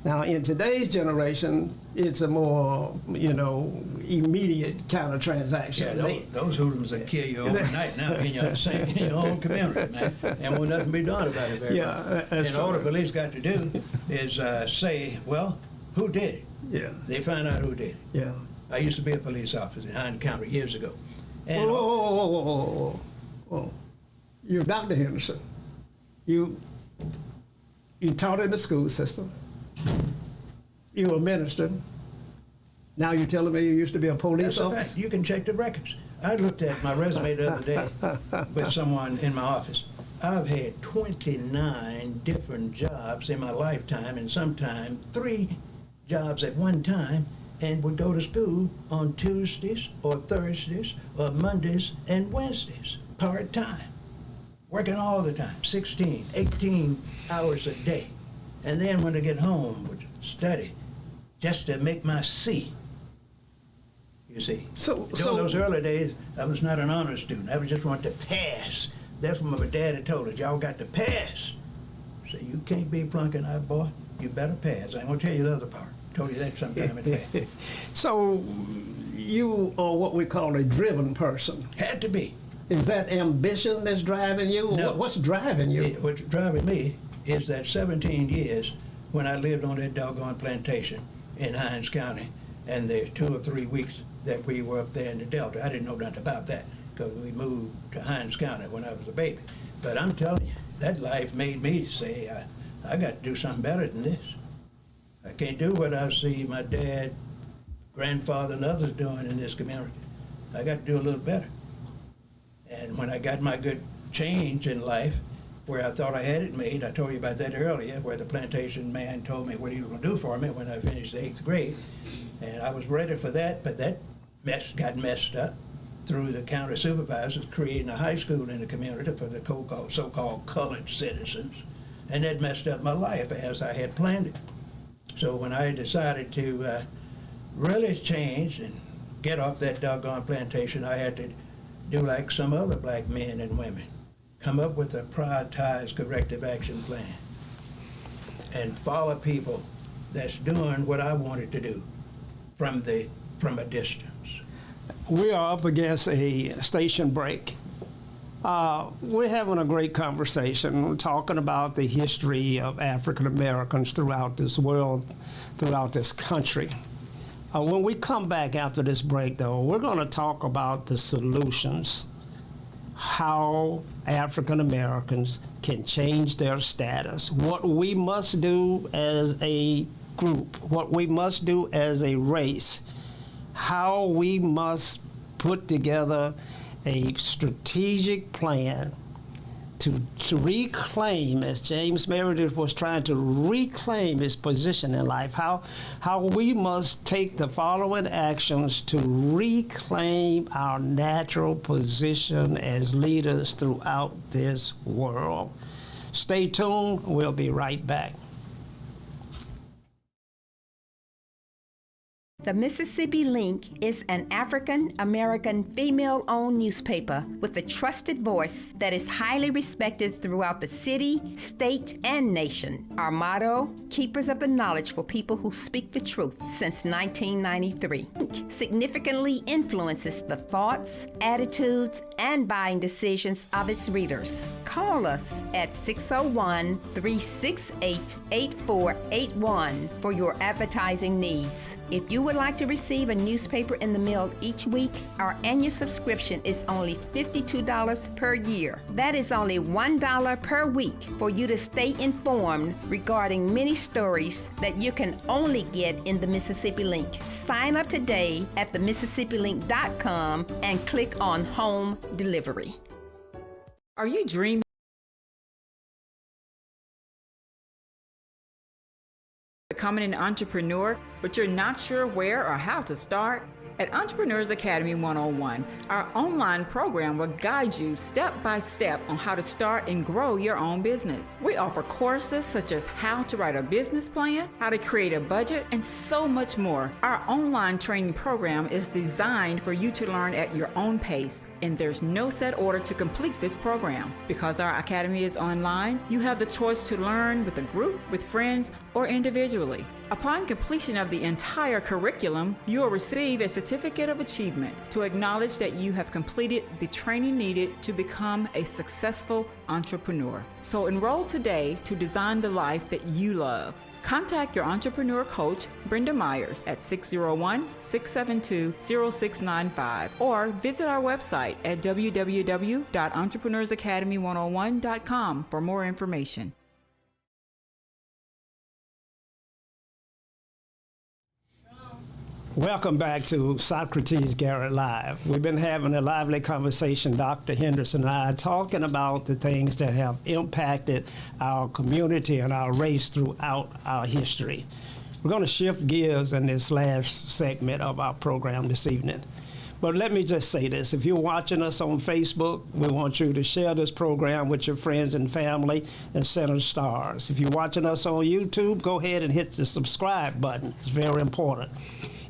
Now, in today's generation, it's a more, immediate kind of transaction. Yeah, those hoodlums will kill you overnight now in your own community, man. And will nothing be done about it very much. And all the police got to do is say, well, who did it? Yeah. They find out who did it. Yeah. I used to be a police officer in Hind County years ago. And Whoa. You're Dr. Henderson. You taught in the school system. You were a minister. Now you're telling me you used to be a police that's a officer? fact. You can check the records. I looked at my resume the other day with someone in my office. I've had 29 different jobs in my lifetime, and sometimes 3 jobs at one time, and would go to school on Tuesdays or Thursdays or Mondays and Wednesdays, part-time, working all the time, 16, 18 hours a day. And then when I get home, would study just to make my C. You see, during those early days, I was not an honor student. I was just wanted to pass. That's what my daddy told us. Y'all got to pass. So you can't be flunking out, boy. You better pass. I ain't gonna tell you the other part. Told you that sometime in the past. So you are what we call a driven person. Had to be. Is that ambition that's driving you? No. What's driving you? What's driving me is that 17 years when I lived on that doggone plantation in Hinds County, and the 2 or 3 weeks that we were up there in the Delta. I didn't know nothing about that because we moved to Hinds County when I was a baby. But I'm telling you, that life made me say, I got to do something better than this. I can't do what I see my dad, grandfather, and others doing in this community. I got to do a little better. And when I got my good change in life, where I thought I had it made, I told you about that earlier, where the plantation man told me what he was going to do for me when I finished the 8th grade. And I was ready for that, but that got messed up through the county supervisors creating a high school in the community for the so-called colored citizens. And that messed up my life as I had planned it. So when I decided to really change and get off that doggone plantation, I had to do like some other black men and women. Come up with a prioritized corrective action plan and follow people that's doing what I wanted to do from a distance. We are up against a station break. We're having a great conversation. We're talking about the history of African Americans throughout this world, throughout this country. When we come back after this break, though, we're going to talk about the solutions, how African Americans can change their status, what we must do as a group, what we must do as a race, how we must put together a strategic plan to reclaim, as James Meredith was trying to reclaim his position in life, how we must take the following actions to reclaim our natural position as leaders throughout this world. Stay tuned. We'll be right back. The Mississippi Link is an African-American female-owned newspaper with a trusted voice that is highly respected throughout the city, state, and nation. Our motto, Keepers of the Knowledge for People Who Speak the Truth, since 1993. Link significantly influences the thoughts, attitudes, and buying decisions of its readers. Call us at 601-368-8481 for your advertising needs. If you would like to receive a newspaper in the mail each week, our annual subscription is only $52 per year. That is only $1 per week for you to stay informed regarding many stories that you can only get in the Mississippi Link. Sign up today at themississippiLink.com and click on Home Delivery. Are you dreaming? Becoming an entrepreneur, but you're not sure where or how to start? At Entrepreneurs Academy 101, our online program will guide you step by step on how to start and grow your own business. We offer courses such as how to write a business plan, how to create a budget, and so much more. Our online training program is designed for you to learn at your own pace, and there's no set order to complete this program. Because our academy is online, you have the choice to learn with a group, with friends, or individually. Upon completion of the entire curriculum, you will receive a certificate of achievement to acknowledge that you have completed the training needed to become a successful entrepreneur. So enroll today to design the life that you love. Contact your entrepreneur coach, Brenda Myers, at 601-672-0695 or visit our website at www.entrepreneursacademy101.com for more information. Welcome back to Socrates Garrett Live. We've been having a lively conversation, Dr. Henderson and I, talking about the things that have impacted our community and our race throughout our history. We're going to shift gears in this last segment of our program this evening. But let me just say this. If you're watching us on Facebook, we want you to share this program with your friends and family and send us stars. If you're watching us on YouTube, go ahead and hit the subscribe button. It's very important.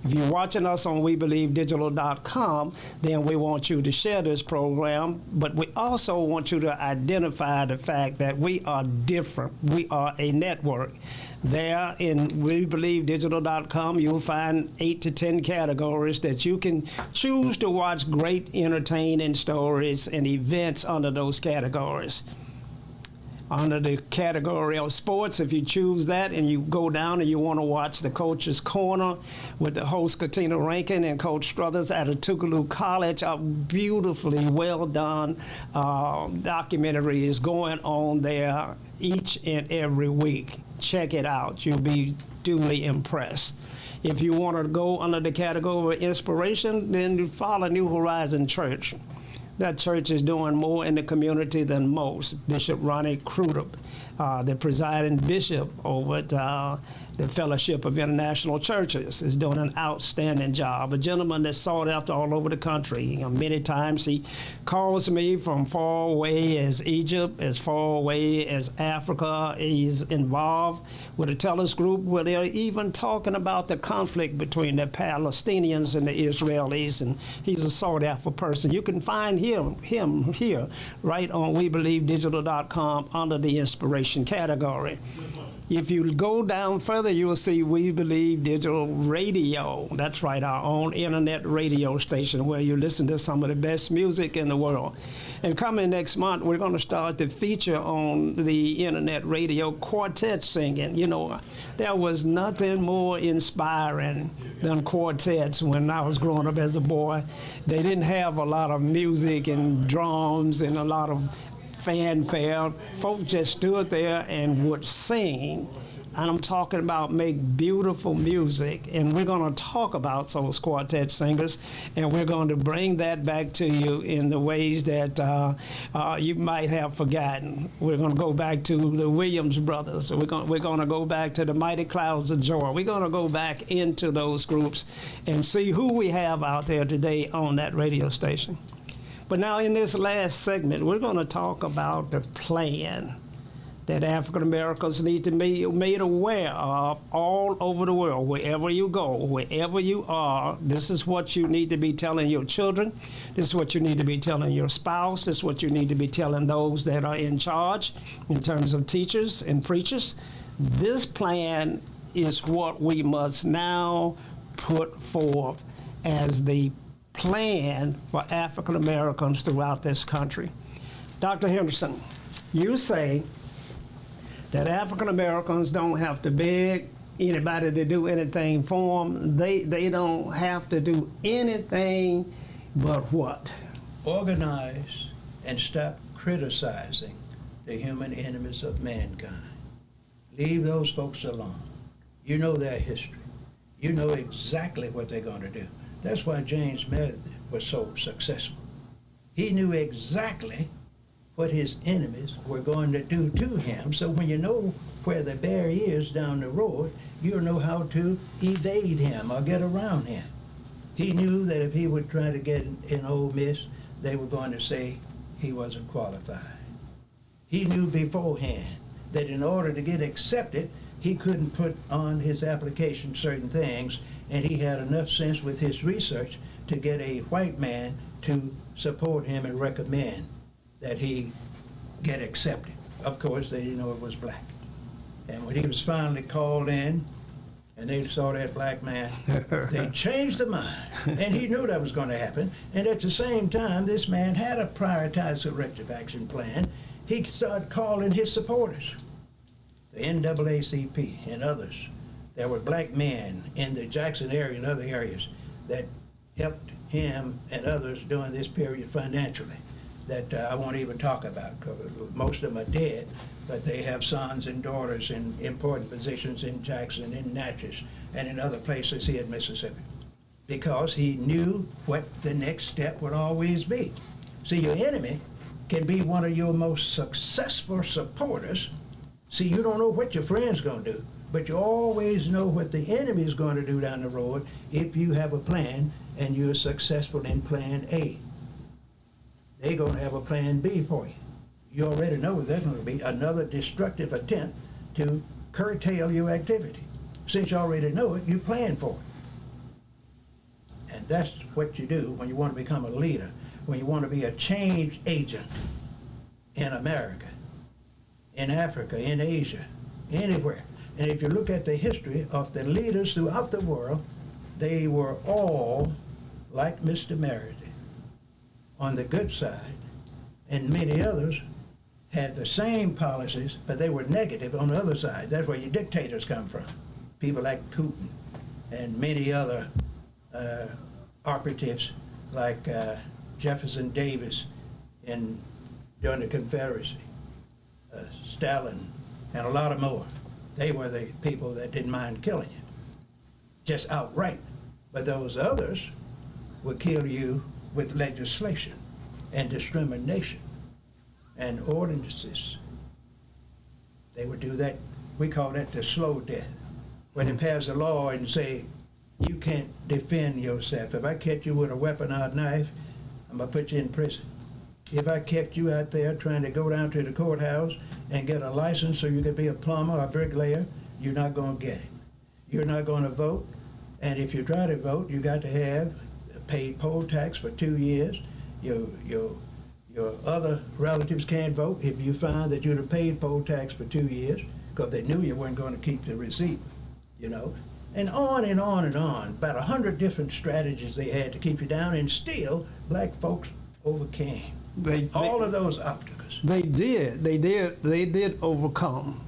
If you're watching us on WeBelieveDigital.com, then we want you to share this program, but we also want you to identify the fact that we are different. We are a network. There in WeBelieveDigital.com, you'll find 8 to 10 categories that you can choose to watch great entertaining stories and events under those categories. Under the category of sports, if you choose that and you go down and you want to watch the Coach's Corner with the host Katina Rankin and Coach Struthers out of Tougaloo College, a beautifully well done documentary is going on there each and every week. Check it out. You'll be duly impressed. If you want to go under the category of inspiration, then you follow New Horizon Church. That church is doing more in the community than most. Bishop Ronnie Crudup, the presiding bishop over at the Fellowship of International Churches, is doing an outstanding job. A gentleman that's sought after all over the country. You know, many times he calls me from far away as Egypt, as far away as Africa. He's involved with a TELUS group where they're even talking about the conflict between the Palestinians and the Israelis, and he's a sought after person. You can find him here right on WeBelieveDigital.com under the inspiration category. If you go down further, you will see We Believe Digital Radio. That's right, our own internet radio station where you listen to some of the best music in the world. And coming next month, we're going to start to feature on the internet radio quartet singing. You know, there was nothing more inspiring than quartets when I was growing up as a boy. They didn't have a lot of music and drums and a lot of fanfare. Folks just stood there and would sing. And I'm talking about make beautiful music. And we're going to talk about those quartet singers. And we're going to bring that back to you in the ways that you might have forgotten. We're going to go back to the Williams Brothers. We're going to go back to the Mighty Clouds of Joy. We're going to go back into those groups and see who we have out there today on that radio station. But now in this last segment, we're going to talk about the plan. that African Americans need to be made aware of all over the world. Wherever you go, wherever you are, this is what you need to be telling your children. This is what you need to be telling your spouse. This is what you need to be telling those that are in charge in terms of teachers and preachers. This plan is what we must now put forth as the plan for African Americans throughout this country. Dr. Henderson, you say that African Americans don't have to beg anybody to do anything for them. They don't have to do anything but what? Organize and stop criticizing the human enemies of mankind. Leave those folks alone. You know their history. You know exactly what they're going to do. That's why James Meredith was so successful. He knew exactly what his enemies were going to do to him. So when you know where the bear is down the road, you'll know how to evade him or get around him. He knew that if he would try to get in Ole Miss, they were going to say he wasn't qualified. He knew beforehand that in order to get accepted, he couldn't put on his application certain things, and he had enough sense with his research to get a white man to support him and recommend that he get accepted. Of course, they didn't know it was black. And when he was finally called in, and they saw that black man, they changed their mind. And he knew that was going to happen. And at the same time, this man had a prioritized corrective action plan. He started calling his supporters, the NAACP and others. There were black men in the Jackson area and other areas that helped him and others during this period financially that I won't even talk about, because most of them are dead, but they have sons and daughters in important positions in Jackson, in Natchez, and in other places here in Mississippi, because he knew what the next step would always be. See, your enemy can be one of your most successful supporters. See, you don't know what your friend's going to do, but you always know what the enemy is going to do down the road if you have a plan and you're successful in plan A. They're going to have a plan B for you. You already know there's going to be another destructive attempt to curtail your activity. Since you already know it, you plan for it. And that's what you do when you want to become a leader, when you want to be a change agent in America, in Africa, in Asia, anywhere. And if you look at the history of the leaders throughout the world, they were all like Mr. Meredith, on the good side, and many others had the same policies, but they were negative on the other side. That's where your dictators come from. People like Putin and many other operatives like Jefferson Davis during the Confederacy, Stalin, and a lot of more. They were the people that didn't mind killing you, just outright. But those others would kill you with legislation and discrimination and ordinances. They would do that. We call that the slow death, when they pass a law and say, you can't defend yourself. If I catch you with a weapon or a knife, I'm going to put you in prison. If I kept you out there trying to go down to the courthouse and get a license so you could be a plumber or a bricklayer, you're not going to get it. You're not going to vote, and if you try to vote, you got to have paid poll tax for 2 years. Your other relatives can't vote if you find that you'd have paid poll tax for 2 years, because they knew you weren't going to keep the receipt, you know. And on and on and on. About 100 different strategies they had to keep you down, and still black folks overcame all of those obstacles. They did overcome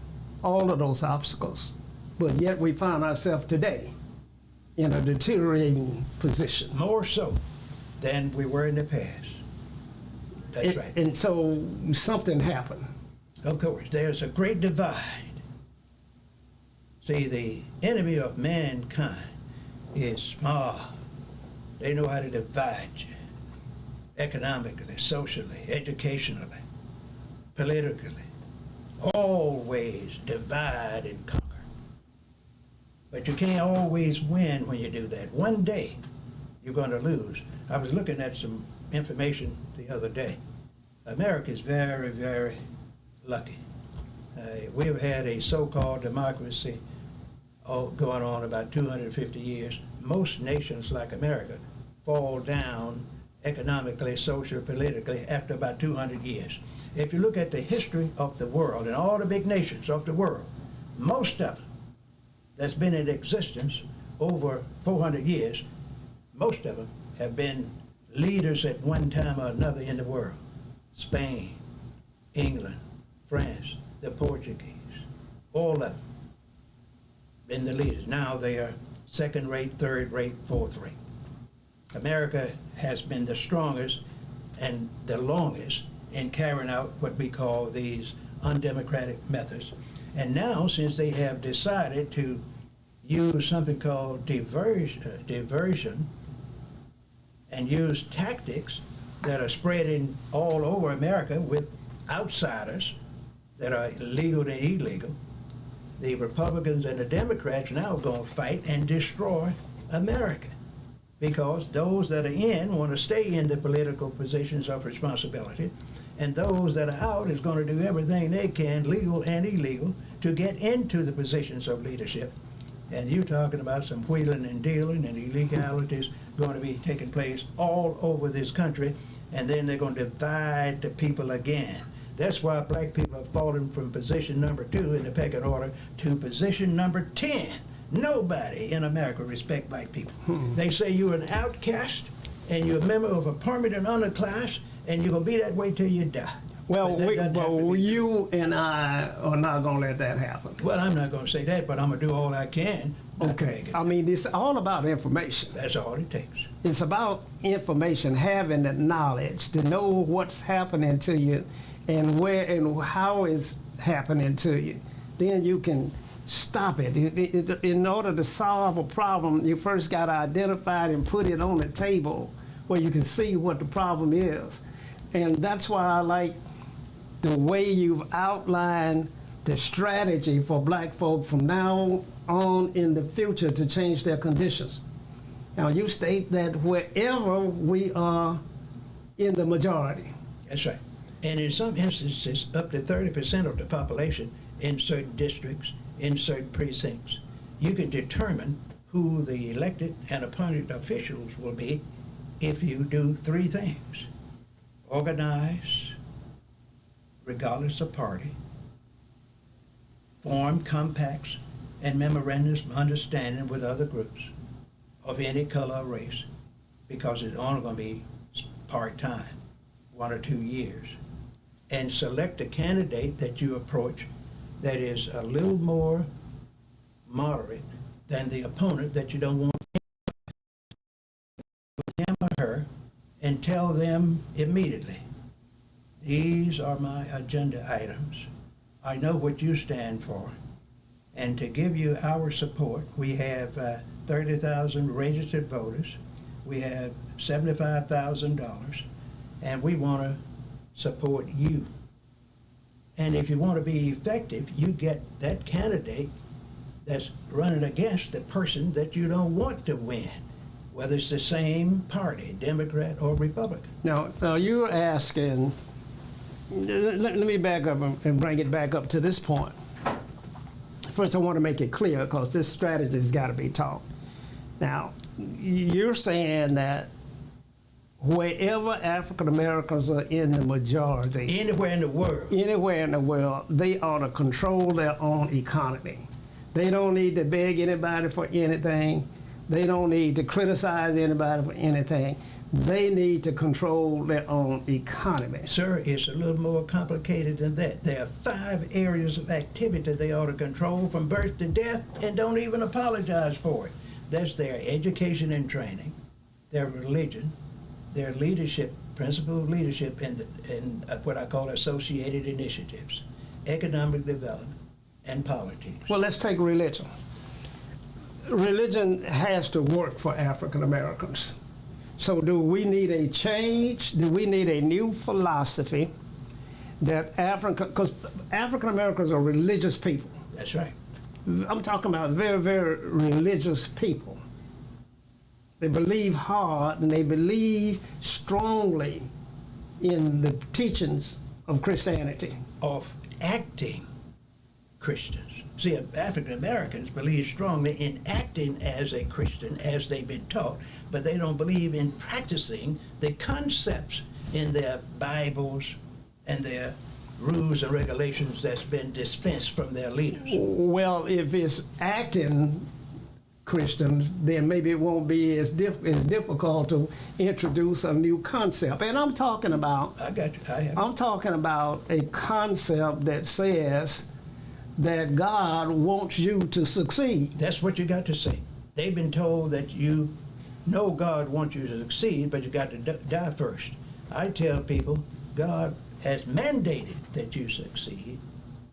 all of those obstacles, but yet we find ourselves today in a deteriorating position. More so than we were in the past. That's right. And so something happened. Of course, there's a great divide. See, the enemy of mankind is small. They know how to divide you, economically, socially, educationally, politically. Always divide and conquer. But you can't always win when you do that. One day, you're going to lose. I was looking at some information the other day. America is very, very lucky. We've had a so-called democracy going on about 250 years. Most nations like America fall down economically, socially, politically after about 200 years. If you look at the history of the world and all the big nations of the world, most of them that's been in existence over 400 years, most of them have been leaders at one time or another in the world. Spain, England, France, the Portuguese, all of them been the leaders. Now they are second rate, third rate, fourth rate. America has been the strongest and the longest in carrying out what we call these undemocratic methods. And now, since they have decided to use something called diversion and use tactics that are spreading all over America with outsiders that are legal and illegal, the Republicans and the Democrats now are going to fight and destroy America, because those that are in want to stay in the political positions of responsibility, and those that are out is going to do everything they can, legal and illegal, to get into the positions of leadership. And you're talking about some wheeling and dealing and illegalities going to be taking place all over this country, and then they're going to divide the people again. That's why black people have fallen from position number 2 in the pecking order to position number 10. Nobody in America respects black people. They say you're an outcast and you're a member of a permanent underclass, and you're going to be that way till you die. Well, you and I are not going to let that happen. Well, I'm not going to say that, but I'm going to do all I can not to make it. I mean, it's all about information. That's all it takes. It's about information, having the knowledge to know what's happening to you and where and how it's happening to you. Then you can stop it. In order to solve a problem, you first got to identify it and put it on the table where you can see what the problem is. And that's why I like the way you've outlined the strategy for black folk from now on in the future to change their conditions. Now, you state that wherever we are in the majority. That's right. And in some instances, up to 30% of the population in certain districts, in certain precincts, you can determine who the elected and appointed officials will be if you do 3 things. Organize, regardless of party, form compacts and memorandums of understanding with other groups of any color or race, because it's only going to be part-time, 1 or 2 years, and select a candidate that you approach that is a little more moderate than the opponent that you don't want him or her, and tell them immediately, these are my agenda items. I know what you stand for. And to give you our support, we have 30,000 registered voters. We have $75,000, and we want to support you. And if you want to be effective, you get that candidate that's running against the person that you don't want to win, whether it's the same party, Democrat or Republican. Now you're asking, let me back up and bring it back up to this point. First, I want to make it clear, because this strategy has got to be taught. Now, you're saying that wherever African Americans are in the majority, Anywhere in the world, they ought to control their own economy. They don't need to beg anybody for anything. They don't need to criticize anybody for anything. They need to control their own economy. Sir, it's a little more complicated than that. There are 5 areas of activity they ought to control from birth to death, and don't even apologize for it. That's their education and training, their religion, their leadership, principle of leadership in what I call associated initiatives, economic development, and politics. Well, let's take religion. Religion has to work for African Americans. So do we need a change? Do we need a new philosophy that because African Americans are religious people. That's right. I'm talking about very, very religious people. They believe hard and they believe strongly in the teachings of Christianity. Of acting Christians. See, African Americans believe strongly in acting as a Christian as they've been taught, but they don't believe in practicing the concepts in their Bibles and their rules and regulations that's been dispensed from their leaders. Well, if it's acting Christians, then maybe it won't be as difficult to introduce a new concept. And I'm talking about, I got you. I have. I'm talking about a concept that says that God wants you to succeed. That's what you got to say. They've been told that you know God wants you to succeed, but you got to die first. I tell people, God has mandated that you succeed,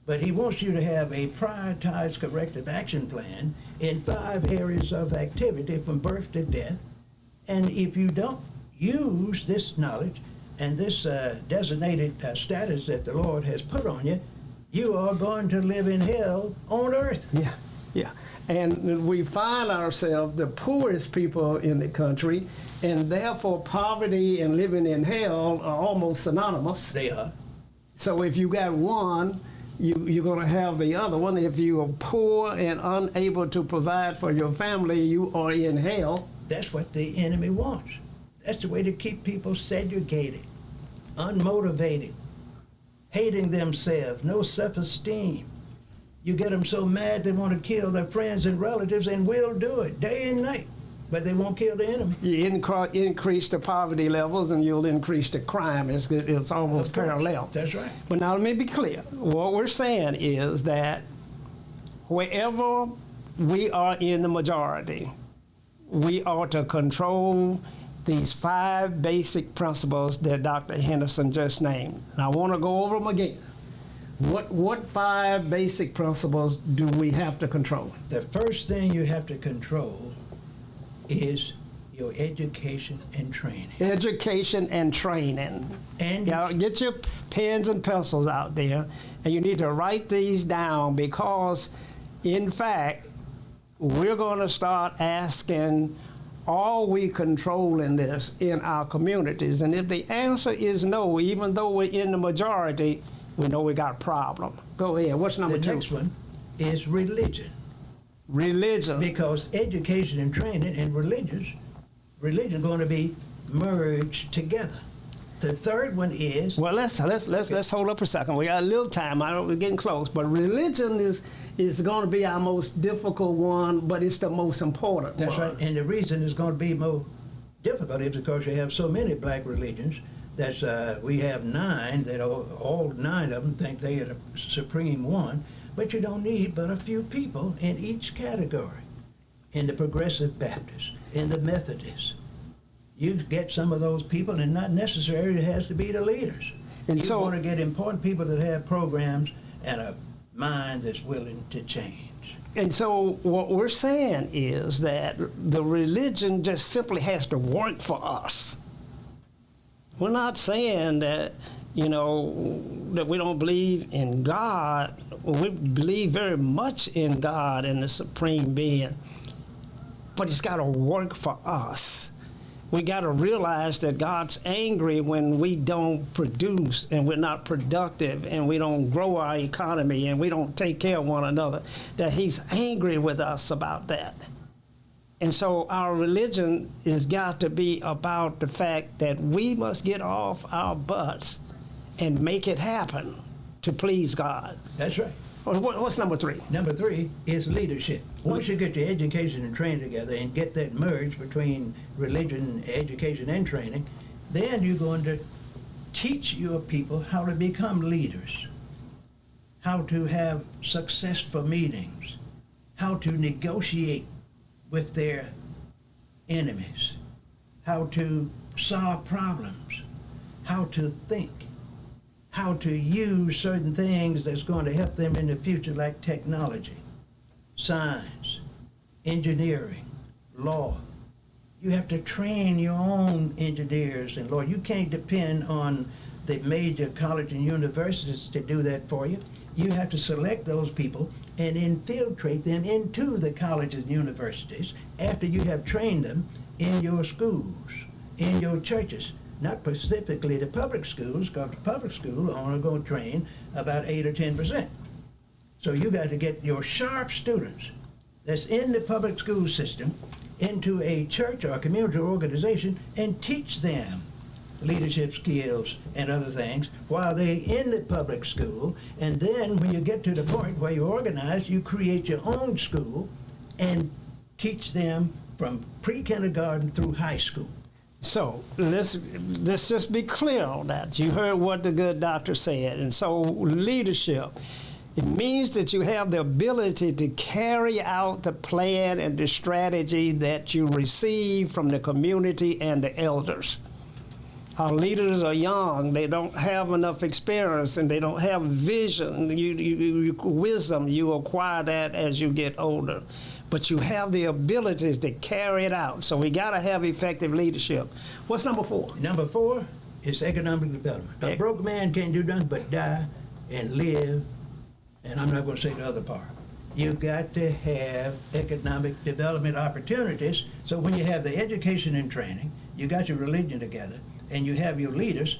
but he wants you to have a prioritized corrective action plan in 5 areas of activity from birth to death. And if you don't use this knowledge and this designated status that the Lord has put on you, you are going to live in hell on earth. Yeah, yeah. And we find ourselves the poorest people in the country, and therefore poverty and living in hell are almost synonymous. They are. So if you got one, you're going to have the other one. If you are poor and unable to provide for your family, you are in hell. That's what the enemy wants. That's the way to keep people segregated, unmotivated, hating themselves, no self-esteem. You get them so mad they want to kill their friends and relatives, and will do it day and night, but they won't kill the enemy. You increase the poverty levels, and you'll increase the crime. It's almost parallel. That's right. But now let me be clear. What we're saying is that wherever we are in the majority, we ought to control these 5 basic principles that Dr. Henderson just named. And I want to go over them again. What 5 basic principles do we have to control? The first thing you have to control is your education and training. Education and training. And Get your pens and pencils out there, and you need to write these down, because, in fact, we're going to start asking, are we controlling this in our communities? And if the answer is no, even though we're in the majority, we know we got a problem. Go ahead. What's number 2? the next one is religion. Religion. Because education and training and religion are going to be merged together. The third one is... Well, let's hold up a second. We got a little time. We're getting close. But religion is going to be our most difficult one, but it's the most important That's one. right. And the reason it's going to be more difficult is because you have so many black religions. We have 9 that all 9 of them think they are the supreme one, but you don't need but a few people in each category. In the Progressive Baptists, in the Methodists, you get some of those people, and not necessarily it has to be the leaders. And you want to get important people that have programs and a mind that's willing to change. And so what we're saying is that the religion just simply has to work for us. We're not saying that, that we don't believe in God. We believe very much in God and the supreme being, but it's got to work for us. We got to realize that God's angry when we don't produce, and we're not productive, and we don't grow our economy, and we don't take care of one another, that he's angry with us about that. And so our religion has got to be about the fact that we must get off our butts and make it happen to please God. That's right. What's number 3? Number 3 is leadership. Once you get your education and training together and get that merge between religion, education, and training, then you're going to teach your people how to become leaders, how to have successful meetings, how to negotiate with their enemies, how to solve problems, how to think, how to use certain things that's going to help them in the future, like technology, science, engineering, law. You have to train your own engineers and law. You can't depend on the major colleges and universities to do that for you. You have to select those people and infiltrate them into the colleges and universities after you have trained them in your schools, in your churches. Not specifically the public schools, because the public school are only going to train about 8 or 10%. So you got to get your sharp students that's in the public school system into a church or community organization and teach them leadership skills and other things while they're in the public school. And then when you get to the point where you organize, you create your own school and teach them from pre-kindergarten through high school. So let's just be clear on that. You heard what the good doctor said. And so leadership, it means that you have the ability to carry out the plan and the strategy that you receive from the community and the elders. Our leaders are young, they don't have enough experience, and they don't have vision. Wisdom, you acquire that as you get older. But you have the abilities to carry it out. So we got to have effective leadership. What's number 4? Number 4 is economic development. A broke man can't do nothing but die and live, and I'm not going to say the other part. You've got to have economic development opportunities, so when you have the education and training, you got your religion together, and you have your leaders,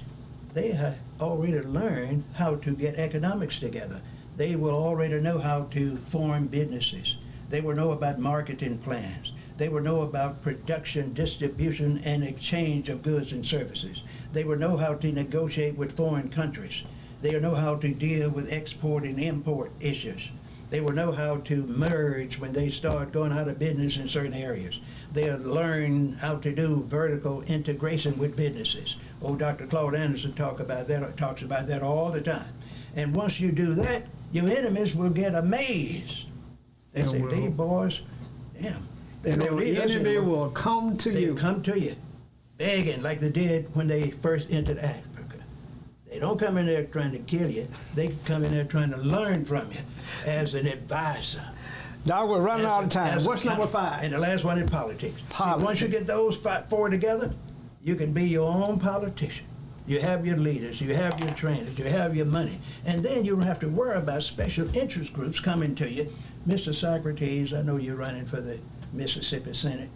they have already learned how to get economics together. They will already know how to form businesses. They will know about marketing plans. They will know about production, distribution, and exchange of goods and services. They will know how to negotiate with foreign countries. They will know how to deal with export and import issues. They will know how to merge when they start going out of business in certain areas. They'll learn how to do vertical integration with businesses. Oh, Dr. Claude Anderson talks about that all the time. And once you do that, your enemies will get amazed. They say, these boys, damn. And the enemy will come to you. They'll come to you, begging like they did when they first entered Africa. They don't come in there trying to kill you. They come in there trying to learn from you as an advisor. Dog, we're running out of time. What's number 5? And the last one is politics. See, once you get those 4 together, you can be your own politician. You have your leaders, you have your trainers, you have your money. And then you don't have to worry about special interest groups coming to you. Mr. Socrates, I know you're running for the Mississippi Senate,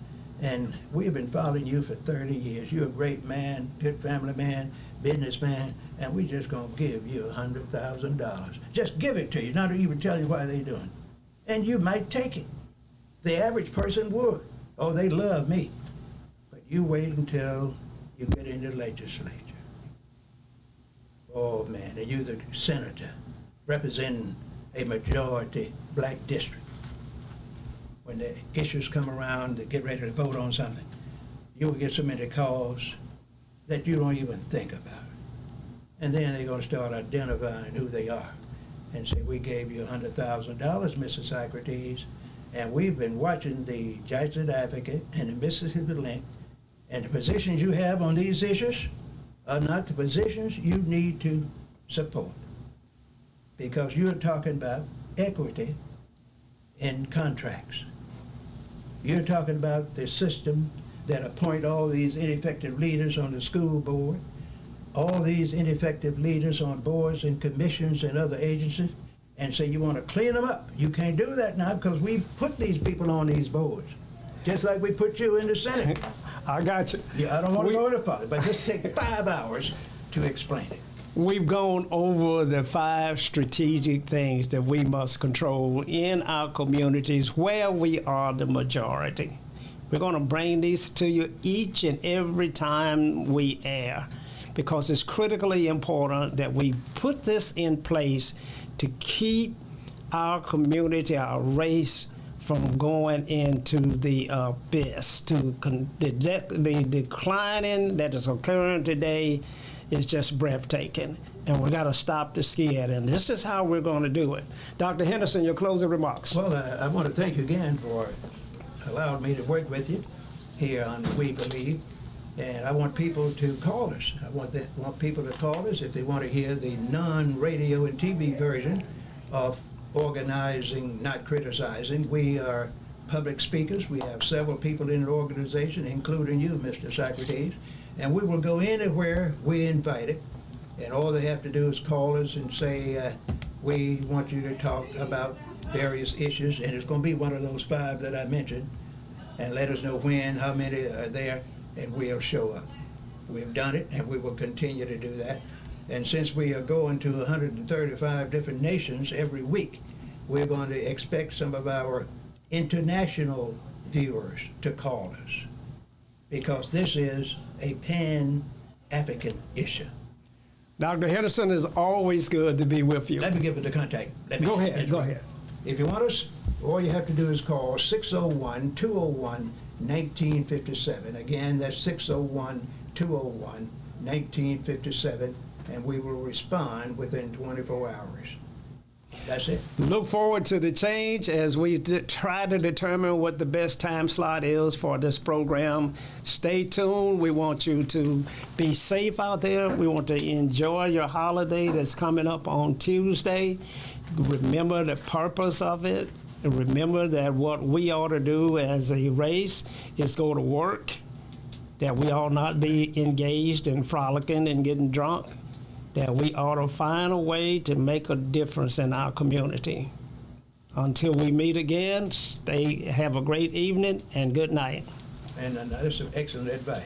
and we've been following you for 30 years. You're a great man, good family man, businessman, and we're just going to give you $100,000. Just give it to you, not even tell you why they're doing it. And you might take it. The average person would. Oh, they love me. But you wait until you get into the legislature. Oh, man, and you're the senator representing a majority black district. When the issues come around to get ready to vote on something, you'll get so many calls that you don't even think about it. And then they're going to start identifying who they are and say, we gave you $100,000, Mr. Socrates, and we've been watching the Jackson Advocate and the Mississippi Link, and the positions you have on these issues are not the positions you need to support, because you're talking about equity in contracts. You're talking about the system that appoint all these ineffective leaders on the school board, all these ineffective leaders on boards and commissions and other agencies, and say you want to clean them up. You can't do that now because we put these people on these boards, just like we put you in the Senate. I got you. Yeah, I don't want to go any farther, but just take 5 hours to explain it. We've gone over the 5 strategic things that we must control in our communities where we are the majority. We're going to bring these to you each and every time we air, because it's critically important that we put this in place to keep our community, our race, from going into the abyss. The declining that is occurring today is just breathtaking, and we got to stop the skid, and this is how we're going to do it. Dr. Henderson, your closing remarks. Well, I want to thank you again for allowing me to work with you here on We Believe, and I want people to call us. I want people to call us if they want to hear the non-radio and TV version of Organizing, Not Criticizing. We are public speakers. We have several people in the organization, including you, Mr. Socrates, and we will go anywhere we invited, and all they have to do is call us and say, we want you to talk about various issues, and it's going to be one of those 5 that I mentioned, and let us know when, how many are there, and we'll show up. We've done it, and we will continue to do that. And since we are going to 135 different nations every week, we're going to expect some of our international viewers to call us, because this is a pan-African issue. Dr. Henderson, is always good to be with you. Let me give it the contact. Go ahead. If you want us, all you have to do is call 601-201-1957. Again, that's 601-201-1957, and we will respond within 24 hours. That's it. Look forward to the change as we try to determine what the best time slot is for this program. Stay tuned. We want you to be safe out there. We want to enjoy your holiday that's coming up on Tuesday. Remember the purpose of it. Remember that what we ought to do as a race is go to work, that we ought not be engaged in frolicking and getting drunk, that we ought to find a way to make a difference in our community. Until we meet again, have a great evening and good night. And that's some excellent advice.